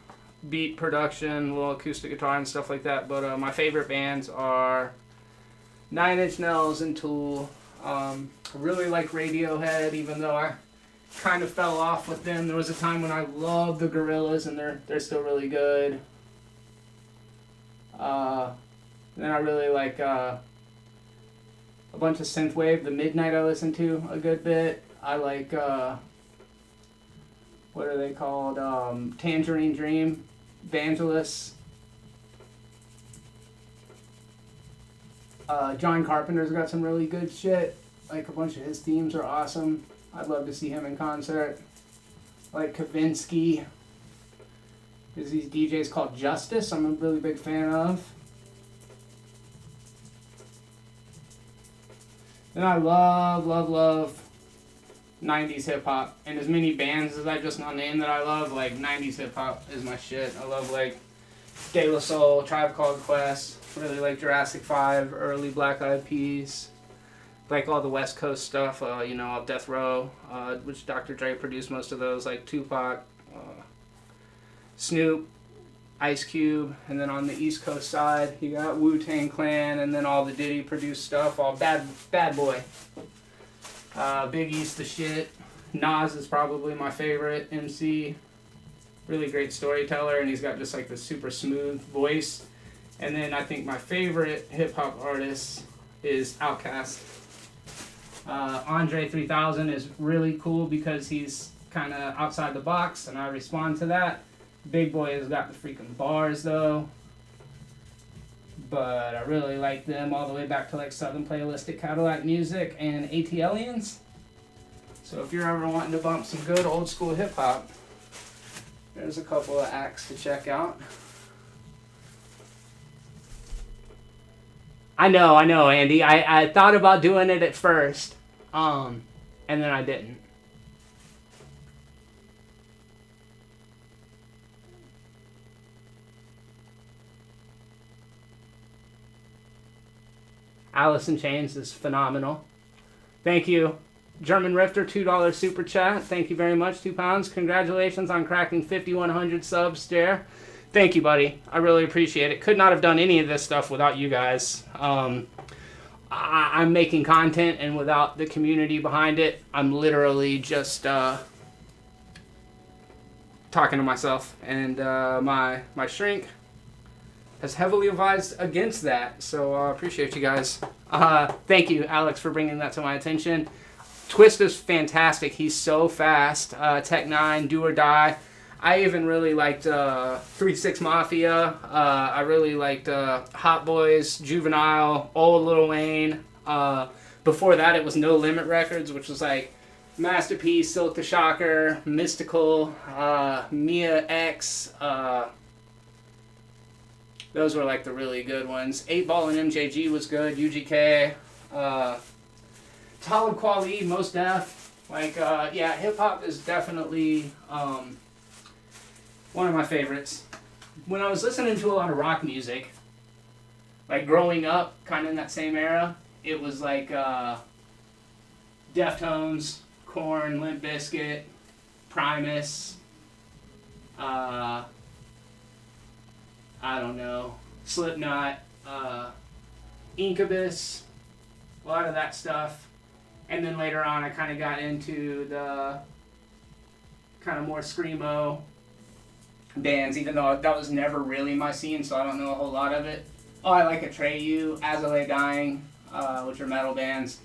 beat production, a little acoustic guitar and stuff like that. But my favorite bands are Nine Inch Nails and Tool. I really like Radiohead, even though I kind of fell off with them. There was a time when I loved the Gorillaz, and they're still really good. Then I really like a bunch of synthwave. The Midnight I listen to a good bit. I like, what are they called? Tangerine Dream, Vangelis. John Carpenter's got some really good shit. Like, a bunch of his themes are awesome. I'd love to see him in concert. Like Kavinsky. There's these DJs called Justice I'm a really big fan of. And I love 90s hip-hop. And as many bands as I just now named that I love, like, 90s hip-hop is my shit. I love, like, De La Soul, Tribe Called Quest. Really like Jurassic 5, early Black Eyed Peas. Like all the West Coast stuff, Death Row, which Dr. Dre produced most of those, like Tupac, Snoop, Ice Cube, and then on the East Coast side, you got Wu-Tang Clan, and then all the Diddy produced stuff, all Bad Boy. Big East the shit. Nas is probably my favorite MC. Really great storyteller, and he's got just like this super smooth voice. And then I think my favorite hip-hop artist is Outkast. Andre 3000 is really cool because he's kind of outside the box, and I respond to that. Big Boy has got the freaking bars, though. But I really like them all the way back to, like, Southern Playalistic Cadillac Music and ATLiens. So if you're ever wanting to bump some good old-school hip-hop, there's a couple of acts to check out. I know, Andy. I thought about doing it at first, and then I didn't. Alice in Chains is phenomenal. Thank you. German Rifter, $2 super chat. Thank you very much, £2. Congratulations on cracking 5,100 subs, Stare. Thank you, buddy. I really appreciate it. Could not have done any of this stuff without you guys. I'm making content, and without the community behind it, I'm literally just talking to myself. And my shrink has heavily advised against that, so I appreciate you guys. Thank you, Alex, for bringing that to my attention. Twist is fantastic. He's so fast. Tech 9, Do or Die. I even really liked 3-6 Mafia. I really liked Hot Boys, Juvenile, Old Lil Wayne. Before that, it was No Limit Records, which was like Masterpiece, Silk the Shocker, Mystical, Mia X. Those were like the really good ones. 8 Ball and MJG was good. UGK. Talib Kweli, Mos Def. Like, yeah, hip-hop is definitely one of my favorites. When I was listening to a lot of rock music, like growing up, kind of in that same era, it was like Deftones, Korn, Limp Bizkit, Primus, I don't know, Slipknot, Incubus, a lot of that stuff. And then later on, I kind of got into the kind of more screamo bands, even though that was never really my scene, so I don't know a whole lot of it. Oh, I like Atreyu, As I Lay Dying, which are metal bands.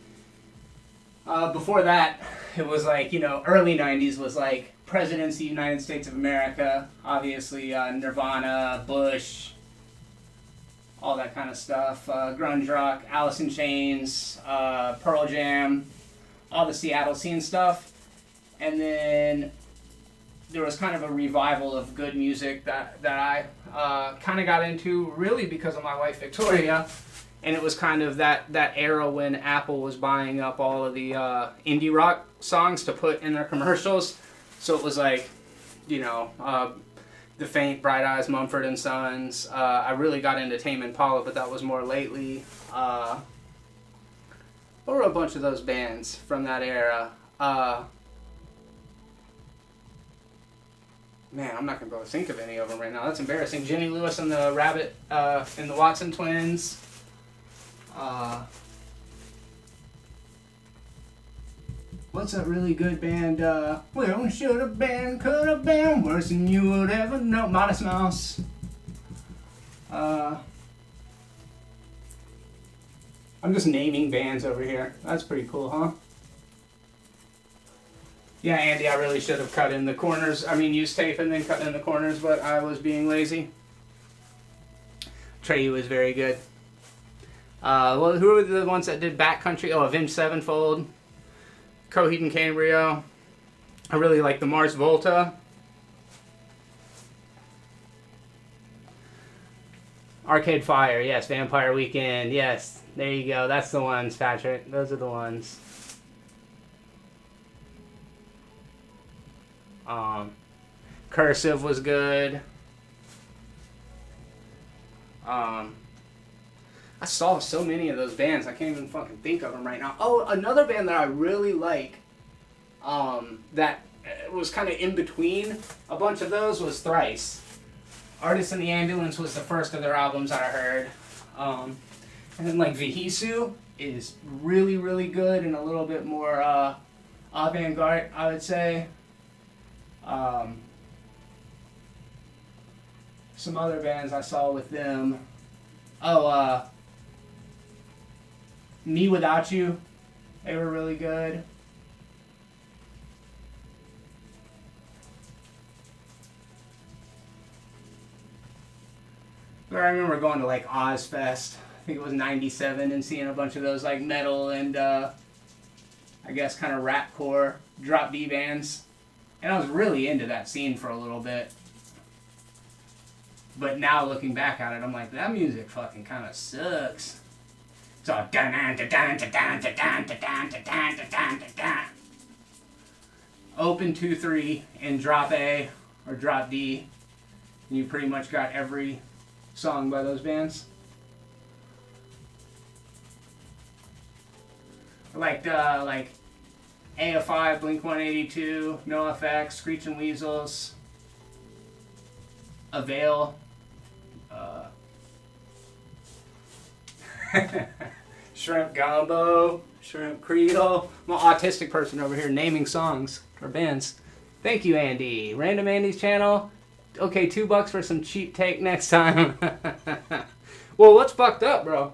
Before that, it was like, early 90s was like Presidents of the United States of America, obviously Nirvana, Bush, all that kind of stuff. Grunge rock, Alice in Chains, Pearl Jam, all the Seattle scene stuff. And then there was kind of a revival of good music that I kind of got into really because of my wife Victoria. And it was kind of that era when Apple was buying up all of the indie rock songs to put in their commercials. So it was like, you know, The Faint, Bright Eyes, Mumford & Sons. I really got into Tame Impala, but that was more lately. What were a bunch of those bands from that era? Man, I'm not going to be able to think of any of them right now. That's embarrassing. Jenny Lewis and the Rabbit and the Watson Twins. What's that really good band? Well, should have been, could have been, worse than you would ever know. Modest Mouse. I'm just naming bands over here. That's pretty cool, huh? Yeah, Andy, I really should have cut in the corners. I mean, used tape and then cut in the corners, but I was being lazy. Treyu was very good. Well, who were the ones that did Backcountry? Oh, Avenged Sevenfold. Coheed and Cambria. I really like the Mars Volta. Arcade Fire, yes. Vampire Weekend, yes. There you go. That's the ones, Patrick. Those are the ones. Cursive was good. I saw so many of those bands, I can't even fucking think of them right now. Oh, another band that I really like, that was kind of in between a bunch of those was Thrice. Artist in the Ambulance was the first of their albums I heard. And then like Vihisu is really, really good and a little bit more avant-garde, I would say. Some other bands I saw with them. Me Without You, they were really good. But I remember going to like Ozfest, I think it was '97, and seeing a bunch of those like metal and I guess kind of rapcore drop D bands. And I was really into that scene for a little bit. But now looking back at it, I'm like, that music fucking kind of sucks. It's all open 2-3 and drop A or drop D. And you pretty much got every song by those bands. I liked like AFI, Blink-182, NoFX, Screeching Weasels, Avail. Shrimp Gumbo, Shrimp Creole. I'm an autistic person over here naming songs or bands. Thank you, Andy. Random Andy's channel. Okay, $2 for some cheap take next time. Well, what's fucked up, bro?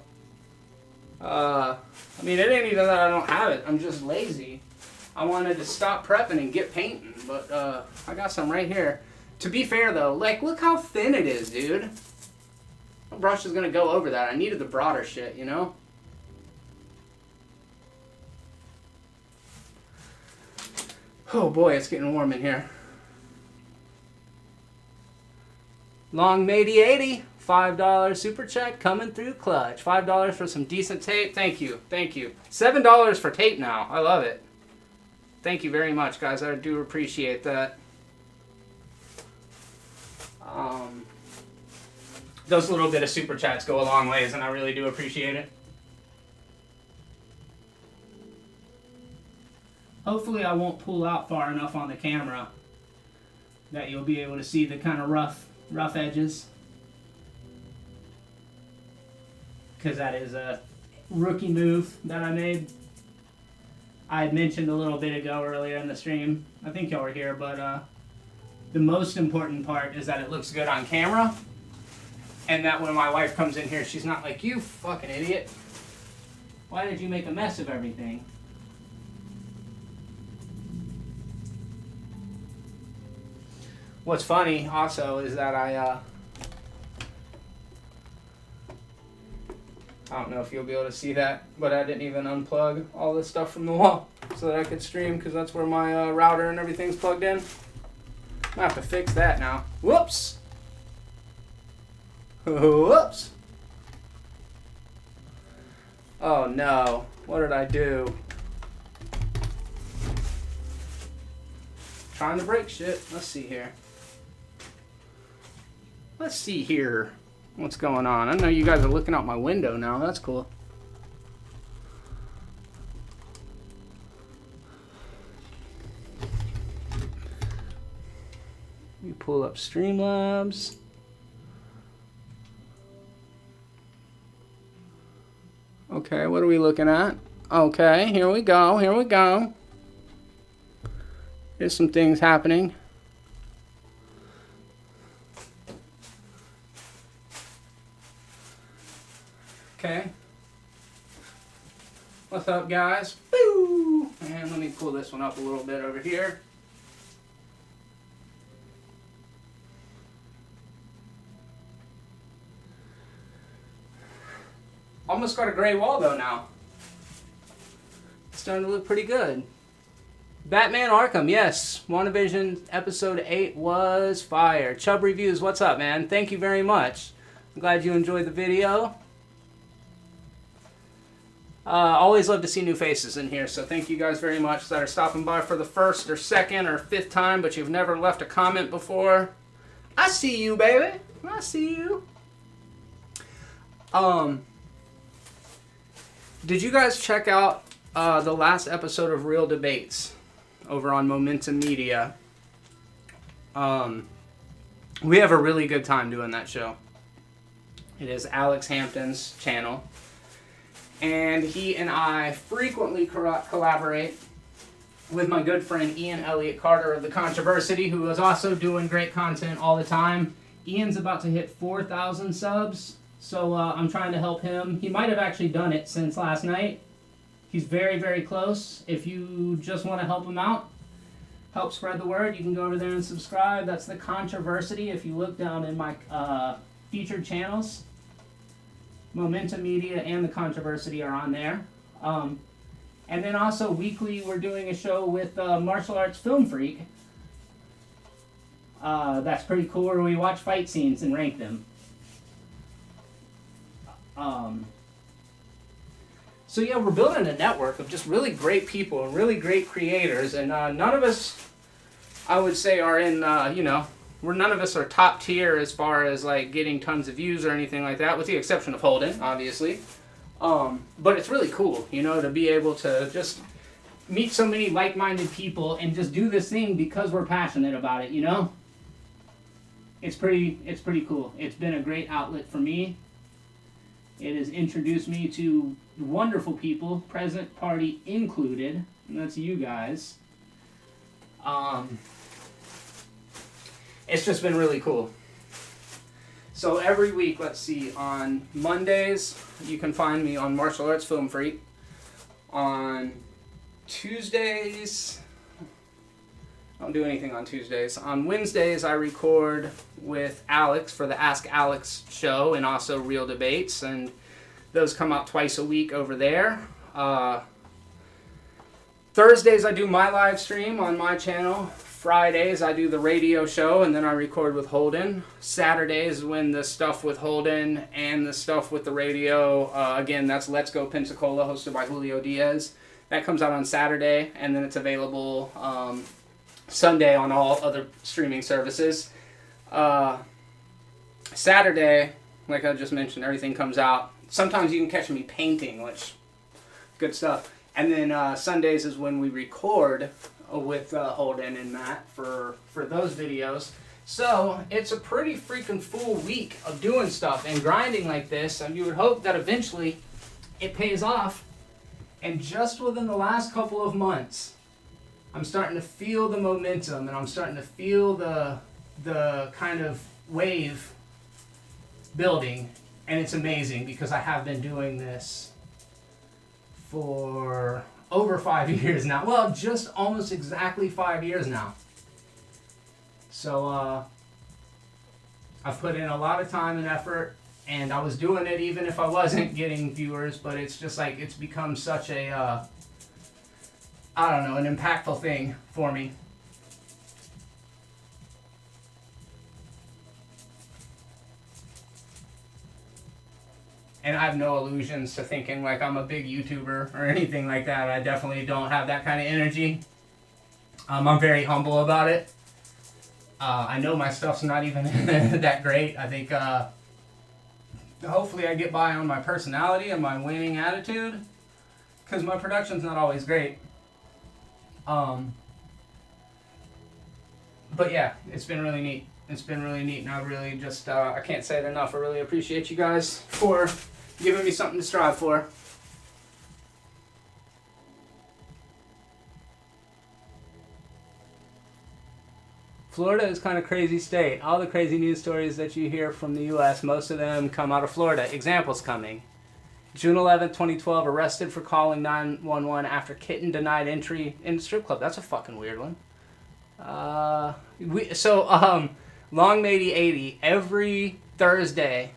I mean, it ain't even that I don't have it. I'm just lazy. I wanted to stop prepping and get painting, but I got some right here. To be fair, though, like, look how thin it is, dude. My brush is going to go over that. I needed the broader shit, you know? Oh, boy, it's getting warm in here. Long Matey 80, $5 super check coming through clutch. $5 for some decent tape. Thank you. Thank you. $7 for tape now. I love it. Thank you very much, guys. I do appreciate that. Those little bit of super chats go a long ways, and I really do appreciate it. Hopefully I won't pull out far enough on the camera that you'll be able to see the kind of rough edges. Because that is a rookie move that I made. I had mentioned a little bit ago earlier in the stream. I think y'all were here, but the most important part is that it looks good on camera. And that when my wife comes in here, she's not like, you fucking idiot. Why did you make a mess of everything? What's funny also is that I don't know if you'll be able to see that, but I didn't even unplug all this stuff from the wall. So so that I could stream, because that's where my router and everything's plugged in. I have to fix that now. Whoops! Whoops! Oh no, what did I do? Trying to break shit. Let's see here. Let's see here. What's going on? I know you guys are looking out my window now. That's cool. You pull up Streamlabs. Okay, what are we looking at? Okay, here we go. Here we go. There's some things happening. Okay. What's up, guys? Boo! And let me pull this one up a little bit over here. Almost got a gray wall though now. It's starting to look pretty good. Batman Arkham, yes. WandaVision episode 8 was fire. Chubb Reviews, what's up, man? Thank you very much. I'm glad you enjoyed the video. Always love to see new faces in here, so thank you guys very much that are stopping by for the first or second or fifth time, but you've never left a comment before. I see you, baby. I see you. Did you guys check out the last episode of Real Debates over on Momentum Media? We have a really good time doing that show. It is Alex Hampton's channel. And he and I frequently collaborate with my good friend Ian Elliott Carter of The Controversy, who is also doing great content all the time. Ian's about to hit 4,000 subs, so I'm trying to help him. He might have actually done it since last night. He's very, very close. If you just want to help him out, help spread the word, you can go over there and subscribe. That's The Controversy. If you look down in my featured channels, Momentum Media and The Controversy are on there. And then also weekly we're doing a show with Martial Arts Film Freak. That's pretty cool, where we watch fight scenes and rank them. So yeah, we're building a network of just really great people and really great creators, and none of us, I would say, are in, none of us are top tier as far as like getting tons of views or anything like that, with the exception of Holden, obviously. But it's really cool, to be able to just meet so many like-minded people and just do this thing because we're passionate about it, It's pretty cool. It's been a great outlet for me. It has introduced me to wonderful people, present party included, and that's you guys. It's just been really cool. So every week, let's see, on Mondays, you can find me on Martial Arts Film Freak. On Tuesdays, I don't do anything on Tuesdays. On Wednesdays, I record with Alex for the Ask Alex show, and also Real Debates, and those come out twice a week over there. Thursdays, I do my live stream on my channel. Fridays, I do the radio show, and then I record with Holden. Saturdays, when the stuff with Holden and the stuff with the radio, again, that's Let's Go Pensacola, hosted by Julio Diaz. That comes out on Saturday, and then it's available Sunday on all other streaming services. Saturday, like I just mentioned, everything comes out. Sometimes you can catch me painting, which, good stuff. And then Sundays is when we record with Holden and Matt for those videos. So it's a pretty freaking full week of doing stuff and grinding like this, and you would hope that eventually it pays off. And just within the last couple of months, I'm starting to feel the momentum, and I'm starting to feel the kind of wave building, and it's amazing because I have been doing this for over 5 years now. Well, just almost exactly 5 years now. So I've put in a lot of time and effort, and I was doing it even if I wasn't getting viewers, but it's just like it's become such a I don't know, an impactful thing for me. And I have no illusions to thinking like I'm a big YouTuber or anything like that. I definitely don't have that kind of energy. I'm very humble about it. I know my stuff's not even that great. I think hopefully I get by on my personality and my winning attitude, because my production's not always great. But yeah, it's been really neat. It's been really neat, and I really just, I can't say it enough. I really appreciate you guys for giving me something to strive for. Florida is kind of crazy state. All the crazy news stories that you hear from the U.S., most of them come out of Florida. Examples coming. June 11, 2012, arrested for calling 911 after kitten denied entry in strip club. That's a fucking weird one. Longmady 80, every Thursday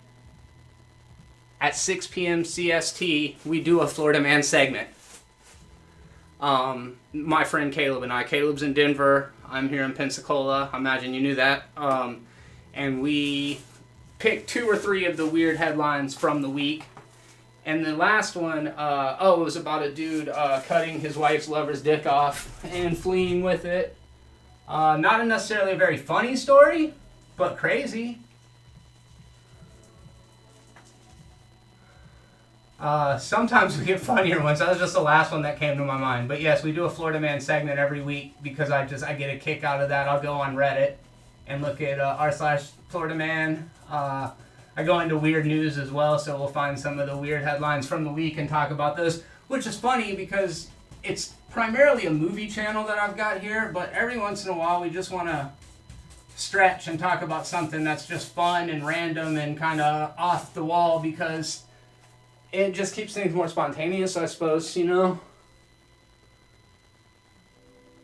at 6 p.m. CST, we do a Florida Man segment. My friend Caleb and I. Caleb's in Denver. I'm here in Pensacola. I imagine you knew that. And we picked 2 or 3 of the weird headlines from the week. And the last one, it was about a dude cutting his wife's lover's dick off and fleeing with it. Not necessarily a very funny story, but crazy. Sometimes we get funnier ones. That was just the last one that came to my mind. But yes, we do a Florida Man segment every week because I get a kick out of that. I'll go on Reddit and look at r/Florida Man. I go into weird news as well, so we'll find some of the weird headlines from the week and talk about those, which is funny because it's primarily a movie channel that I've got here, but every once in a while we just want to stretch and talk about something that's just fun and random and kind of off the wall, because it just keeps things more spontaneous, I suppose, you know?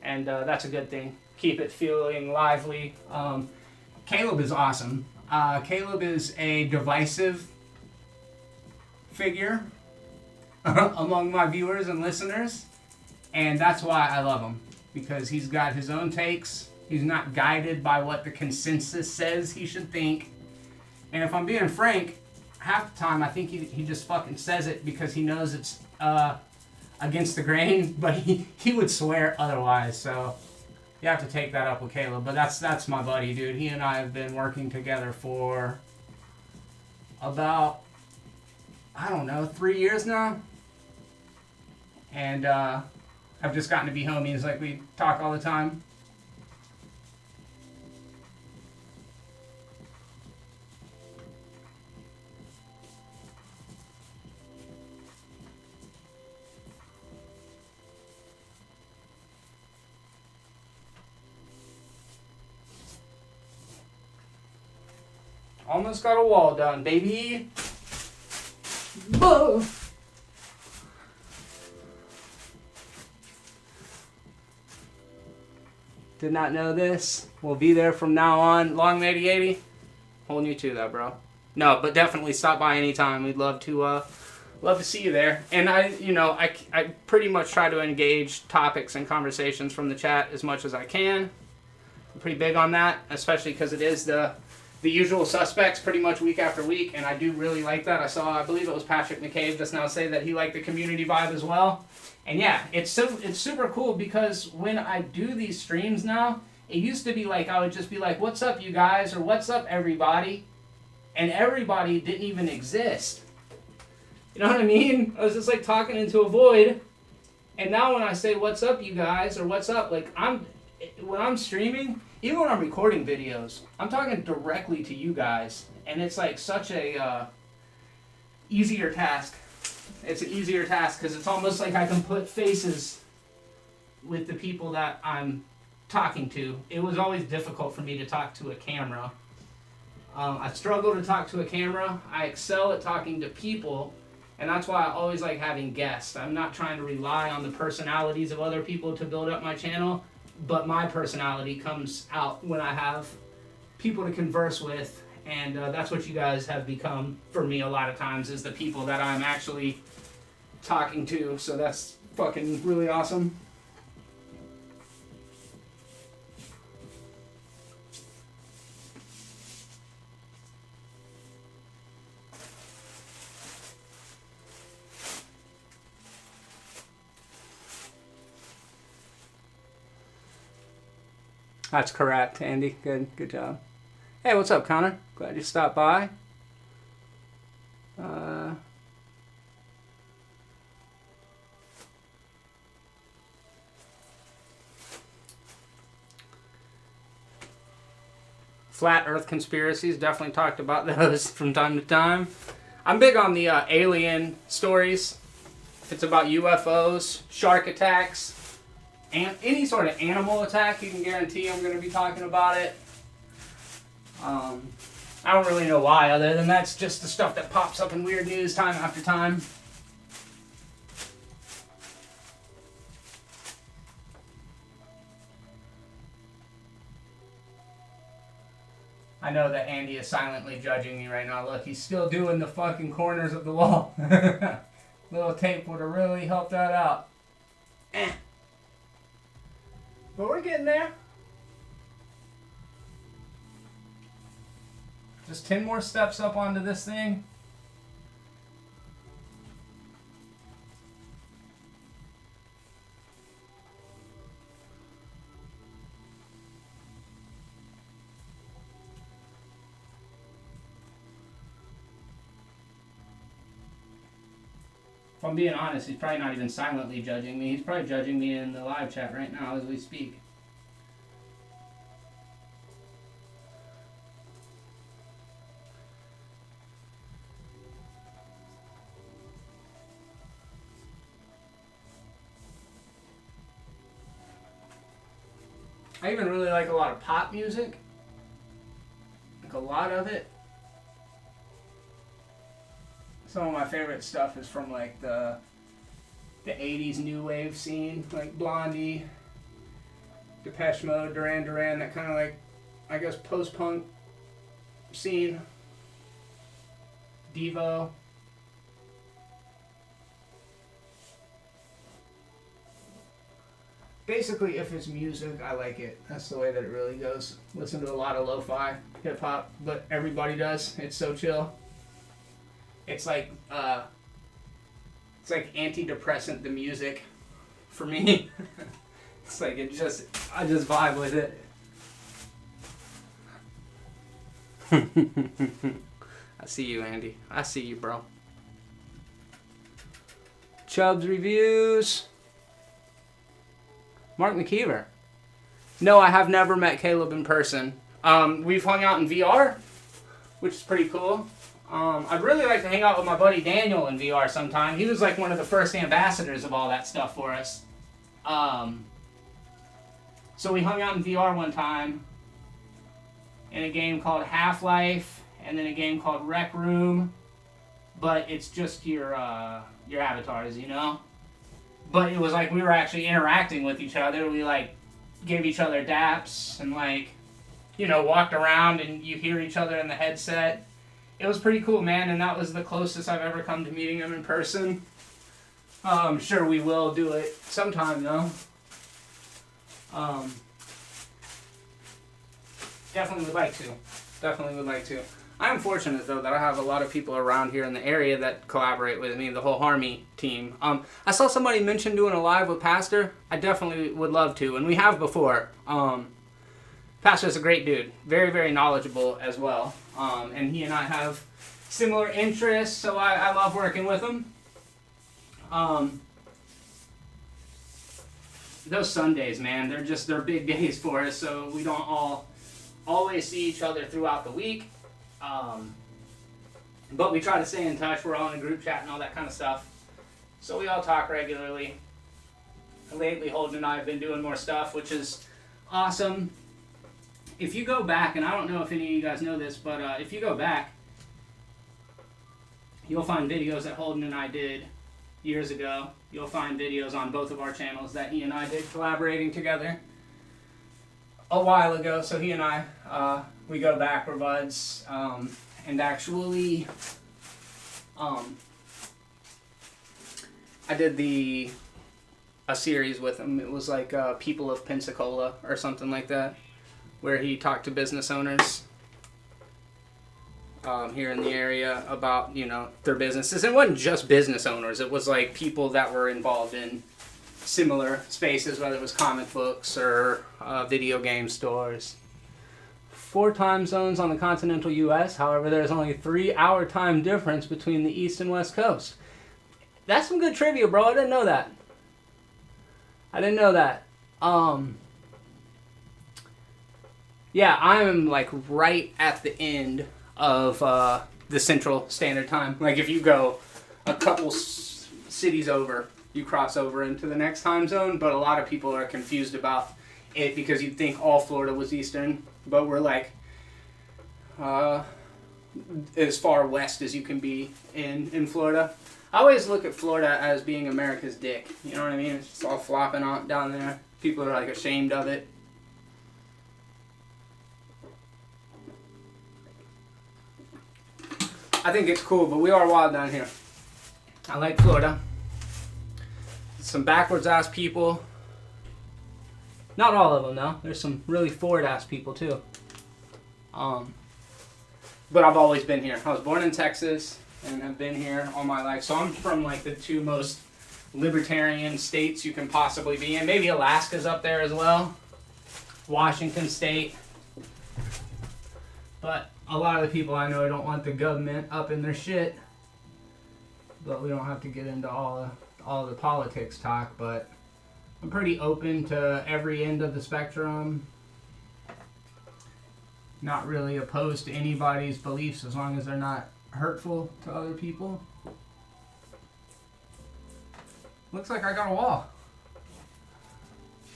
And that's a good thing. Keep it feeling lively. Caleb is awesome. Caleb is a divisive figure among my viewers and listeners, and that's why I love him, because he's got his own takes. He's not guided by what the consensus says he should think. And if I'm being frank, half the time I think he just fucking says it because he knows it's against the grain, but he would swear otherwise, so you have to take that up with Caleb. But that's my buddy, dude. He and I have been working together for about, 3 years now. And I've just gotten to be homies. Like, we talk all the time. Almost got a wall done, baby. Whoa. Did not know this. We'll be there from now on. Longmady 80. Holding you to that, bro. No, but definitely stop by anytime. We'd love to see you there. And I pretty much try to engage topics and conversations from the chat as much as I can. I'm pretty big on that, especially because it is the usual suspects pretty much week after week, and I do really like that. I believe it was Patrick McCabe just now say that he liked the community vibe as well. And yeah, it's super cool, because when I do these streams now, it used to be like I would just be like, what's up you guys, or what's up everybody, and everybody didn't even exist. You know what I mean? I was just like talking into a void, and now when I say what's up you guys, or what's up, like when I'm streaming, even when I'm recording videos, I'm talking directly to you guys, and it's like such a easier task. It's an easier task because it's almost like I can put faces with the people that I'm talking to. It was always difficult for me to talk to a camera. I struggle to talk to a camera. I excel at talking to people, and that's why I always like having guests. I'm not trying to rely on the personalities of other people to build up my channel. But my personality comes out when I have people to converse with, and that's what you guys have become for me a lot of times, is the people that I'm actually talking to. So that's fucking really awesome. That's correct, Andy. Good job. Hey, what's up, Connor? Glad you stopped by. Flat Earth conspiracies, definitely talked about those from time to time. I'm big on the alien stories. If it's about UFOs, shark attacks, and any sort of animal attack, you can guarantee I'm going to be talking about it. I don't really know why, other than that's just the stuff that pops up in weird news time after time. I know that Andy is silently judging me right now. Look, he's still doing the fucking corners of the wall. Little tape would have really helped that out. But we're getting there. Just 10 more steps up onto this thing. If I'm being honest, he's probably not even silently judging me. He's probably judging me in the live chat right now as we speak. I even really like a lot of pop music. Like a lot of it. Some of my favorite stuff is from like the 80s new wave scene, like Blondie, Depeche Mode, Duran Duran, that kind of like, I guess, post-punk scene. Devo. Basically, if it's music, I like it. That's the way that it really goes. Listen to a lot of lo-fi hip-hop, but everybody does. It's so chill. It's like antidepressant, the music, for me. It's like I just vibe with it. I see you, Andy. I see you, bro. Chubbs reviews. Mark McKeever. No, I have never met Caleb in person. We've hung out in VR, which is pretty cool. I'd really like to hang out with my buddy Daniel in VR sometime. He was like one of the first ambassadors of all that stuff for us. So we hung out in VR one time in a game called Half-Life, and then a game called Rec Room. But it's just your avatars, you know? But it was like we were actually interacting with each other. We like gave each other daps and like, you know, walked around and you hear each other in the headset. It was pretty cool, man, and that was the closest I've ever come to meeting him in person. I'm sure we will do it sometime, though. Definitely would like to. Definitely would like to. I'm fortunate, though, that I have a lot of people around here in the area that collaborate with me, the whole Harmy team. I saw somebody mention doing a live with Pastor. I definitely would love to, and we have before. Pastor's a great dude. Very, very knowledgeable as well. And he and I have similar interests, so I love working with him. Those Sundays, man, they're big days for us, so we don't all always see each other throughout the week. But we try to stay in touch. We're all in a group chat and all that kind of stuff. So we all talk regularly. Lately, Holden and I have been doing more stuff, which is awesome. If you go back, and I don't know if any of you guys know this, but if you go back, you'll find videos that Holden and I did years ago. You'll find videos on both of our channels that he and I did collaborating together a while ago. So he and I, we go back, we're buds, and actually, I did a series with him. It was like People of Pensacola or something like that, where he talked to business owners here in the area about, you know, their businesses. It wasn't just business owners. It was like people that were involved in similar spaces, whether it was comic books or video game stores. 4 time zones on the continental U.S. However, there's only 3-hour time difference between the East and West Coast. That's some good trivia, bro. I didn't know that. Yeah, I'm like right at the end of the Central Standard Time. Like if you go a couple cities over, you cross over into the next time zone. But a lot of people are confused about it because you'd think all Florida was Eastern, but we're like as far west as you can be in Florida. I always look at Florida as being America's dick. You know what I mean? It's just all flopping on down there. People are like ashamed of it. I think it's cool, but we are wild down here. I like Florida. Some backwards ass people. Not all of them though. There's some really forward ass people too. But I've always been here. I was born in Texas and have been here all my life. So I'm from like the 2 most libertarian states you can possibly be in. Maybe Alaska's up there as well. Washington State. But a lot of the people I know don't want the government up in their shit. But we don't have to get into all the politics talk. But I'm pretty open to every end of the spectrum. Not really opposed to anybody's beliefs as long as they're not hurtful to other people. Looks like I got a wall.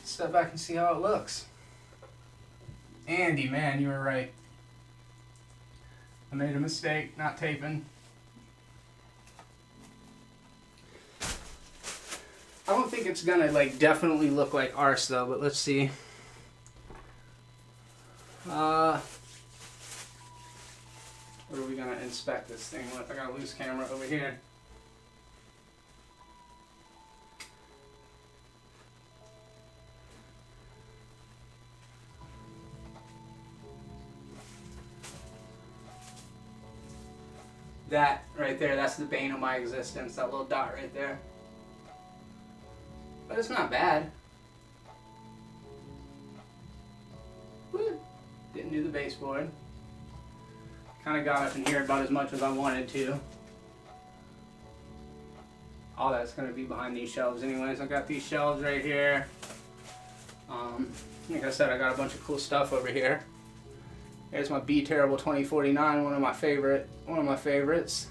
Step back and see how it looks. Andy, man, you were right. I made a mistake not taping. I don't think it's gonna like definitely look like ours though, but let's see. What are we gonna inspect this thing with? I got a loose camera over here. That right there, that's the bane of my existence, that little dot right there. But it's not bad. Didn't do the baseboard. Kind of got up in here about as much as I wanted to. All that's going to be behind these shelves anyways. I got these shelves right here. Like I said, I got a bunch of cool stuff over here. There's my Be Terrible 2049, one of my favorites.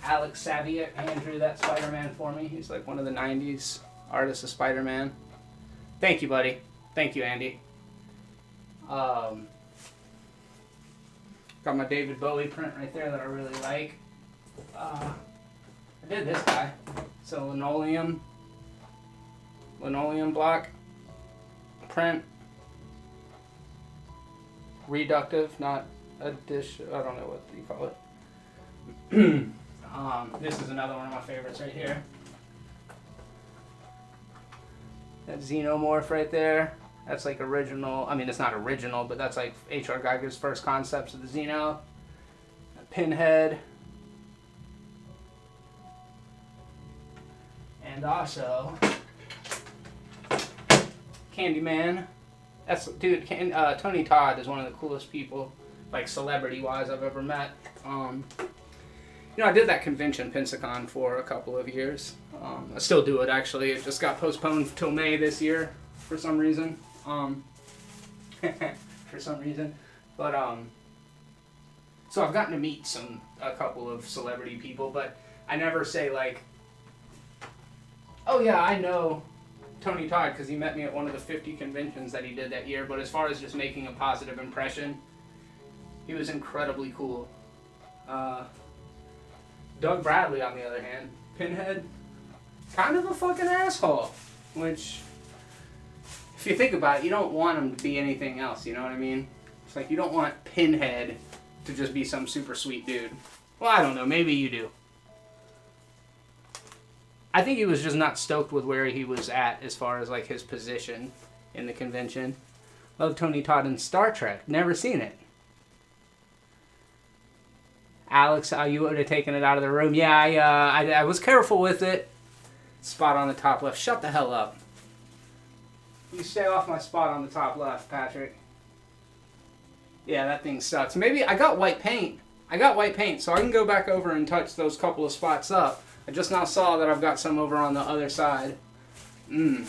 Alex Saviuk hand drew that Spider-Man for me. He's like one of the 90s artists of Spider-Man. Thank you, buddy. Thank you, Andy. Got my David Bowie print right there that I really like. I did this guy. It's a linoleum block print. Reductive, not addition. I don't know what you call it. This is another one of my favorites right here. That Xenomorph right there. That's like original. I mean, it's not original, but that's like H.R. Geiger's first concepts of the Xeno. A Pinhead. And also Candyman. That's dude. Tony Todd is one of the coolest people, like celebrity-wise, I've ever met. You know, I did that convention, Pensacon, for a couple of years. I still do it, actually. It just got postponed till May this year for some reason. But, so I've gotten to meet a couple of celebrity people, but I never say, like, oh, yeah, I know Tony Todd because he met me at one of the 50 conventions that he did that year. But as far as just making a positive impression, he was incredibly cool. Doug Bradley, on the other hand, Pinhead, kind of a fucking asshole. Which, if you think about it, you don't want him to be anything else, you know what I mean? It's like you don't want Pinhead to just be some super sweet dude. Well, I don't know, maybe you do. I think he was just not stoked with where he was at as far as like his position in the convention. Love Tony Todd in Star Trek, never seen it. Alex, you would have taken it out of the room. Yeah, I was careful with it. Spot on the top left. Shut the hell up. You stay off my spot on the top left, Patrick. Yeah, that thing sucks. Maybe I got white paint. So I can go back over and touch those couple of spots up. I just now saw that I've got some over on the other side. It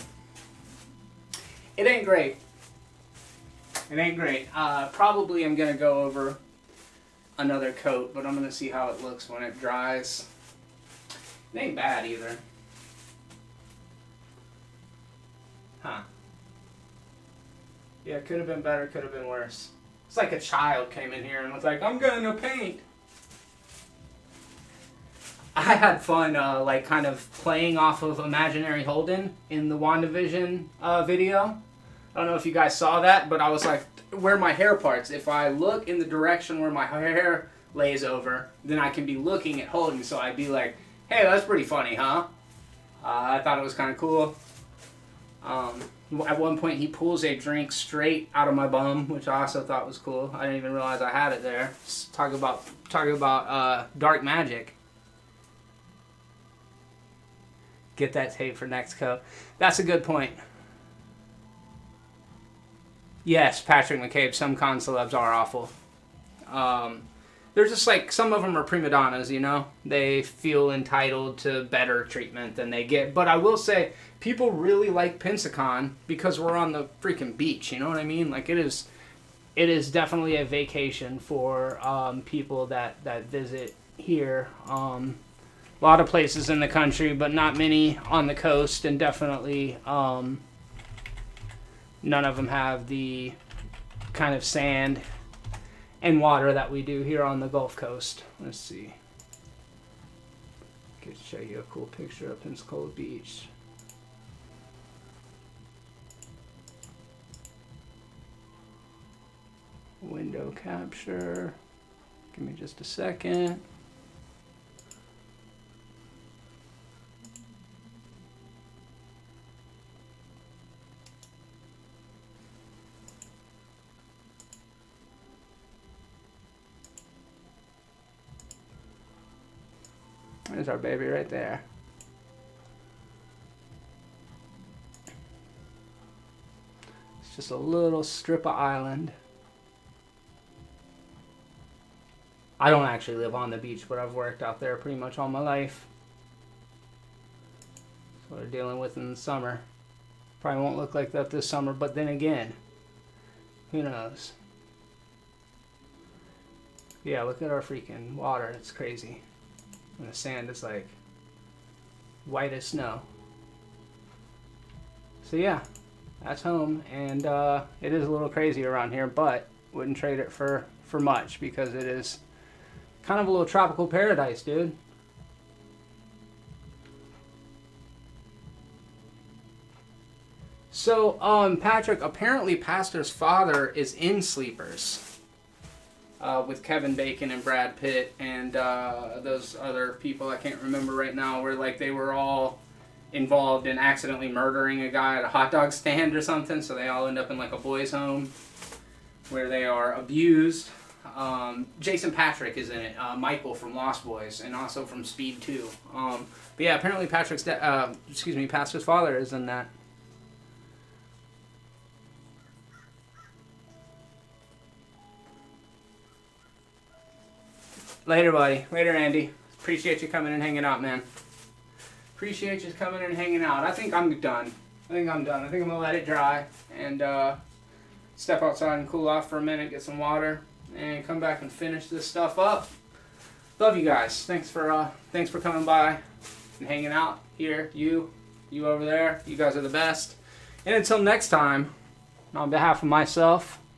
ain't great. Probably I'm going to go over another coat, but I'm going to see how it looks when it dries. It ain't bad either. Huh. Yeah, could have been better, could have been worse. It's like a child came in here and was like, I'm going to paint. I had fun, like, kind of playing off of Imaginary Holden in the WandaVision video. I don't know if you guys saw that, but I was like, where my hair parts, if I look in the direction where my hair lays over, then I can be looking at Holden, so I'd be like, hey, that's pretty funny, huh? I thought it was kind of cool. At one point, he pulls a drink straight out of my bum, which I also thought was cool. I didn't even realize I had it there. Just talk about dark magic. Get that tape for next coat. That's a good point. Yes, Patrick McCabe, some con celebs are awful. They're just like, some of them are prima donnas, you know? They feel entitled to better treatment than they get. But I will say, people really like Pensacon because we're on the freaking beach, you know what I mean? Like, it is definitely a vacation for people that visit here. A lot of places in the country, but not many on the coast, and definitely none of them have the kind of sand and water that we do here on the Gulf Coast. Let's see. I could show you a cool picture of Pensacola Beach. Window capture. Give me just a second. There's our baby right there. It's just a little strip of island. I don't actually live on the beach, but I've worked out there pretty much all my life. That's what we're dealing with in the summer. Probably won't look like that this summer, but then again, who knows? Yeah, look at our freaking water. It's crazy. And the sand is like white as snow. So yeah, that's home, and it is a little crazy around here, but wouldn't trade it for much because it is kind of a little tropical paradise, dude. So, Patrick, apparently Pastor's father is in Sleepers. With Kevin Bacon and Brad Pitt and those other people I can't remember right now, where like they were all involved in accidentally murdering a guy at a hot dog stand or something, so they all end up in like a boys' home where they are abused. Jason Patric is in it, Michael from Lost Boys, and also from Speed 2. But yeah, apparently Pastor's father is in that. Later, buddy. Later, Andy. Appreciate you coming and hanging out, man. Appreciate you coming and hanging out. I think I'm done. I think I'm going to let it dry and step outside and cool off for a minute, get some water, and come back and finish this stuff up. Love you guys. Thanks for coming by and hanging out here. You over there. You guys are the best. And until next time, on behalf of myself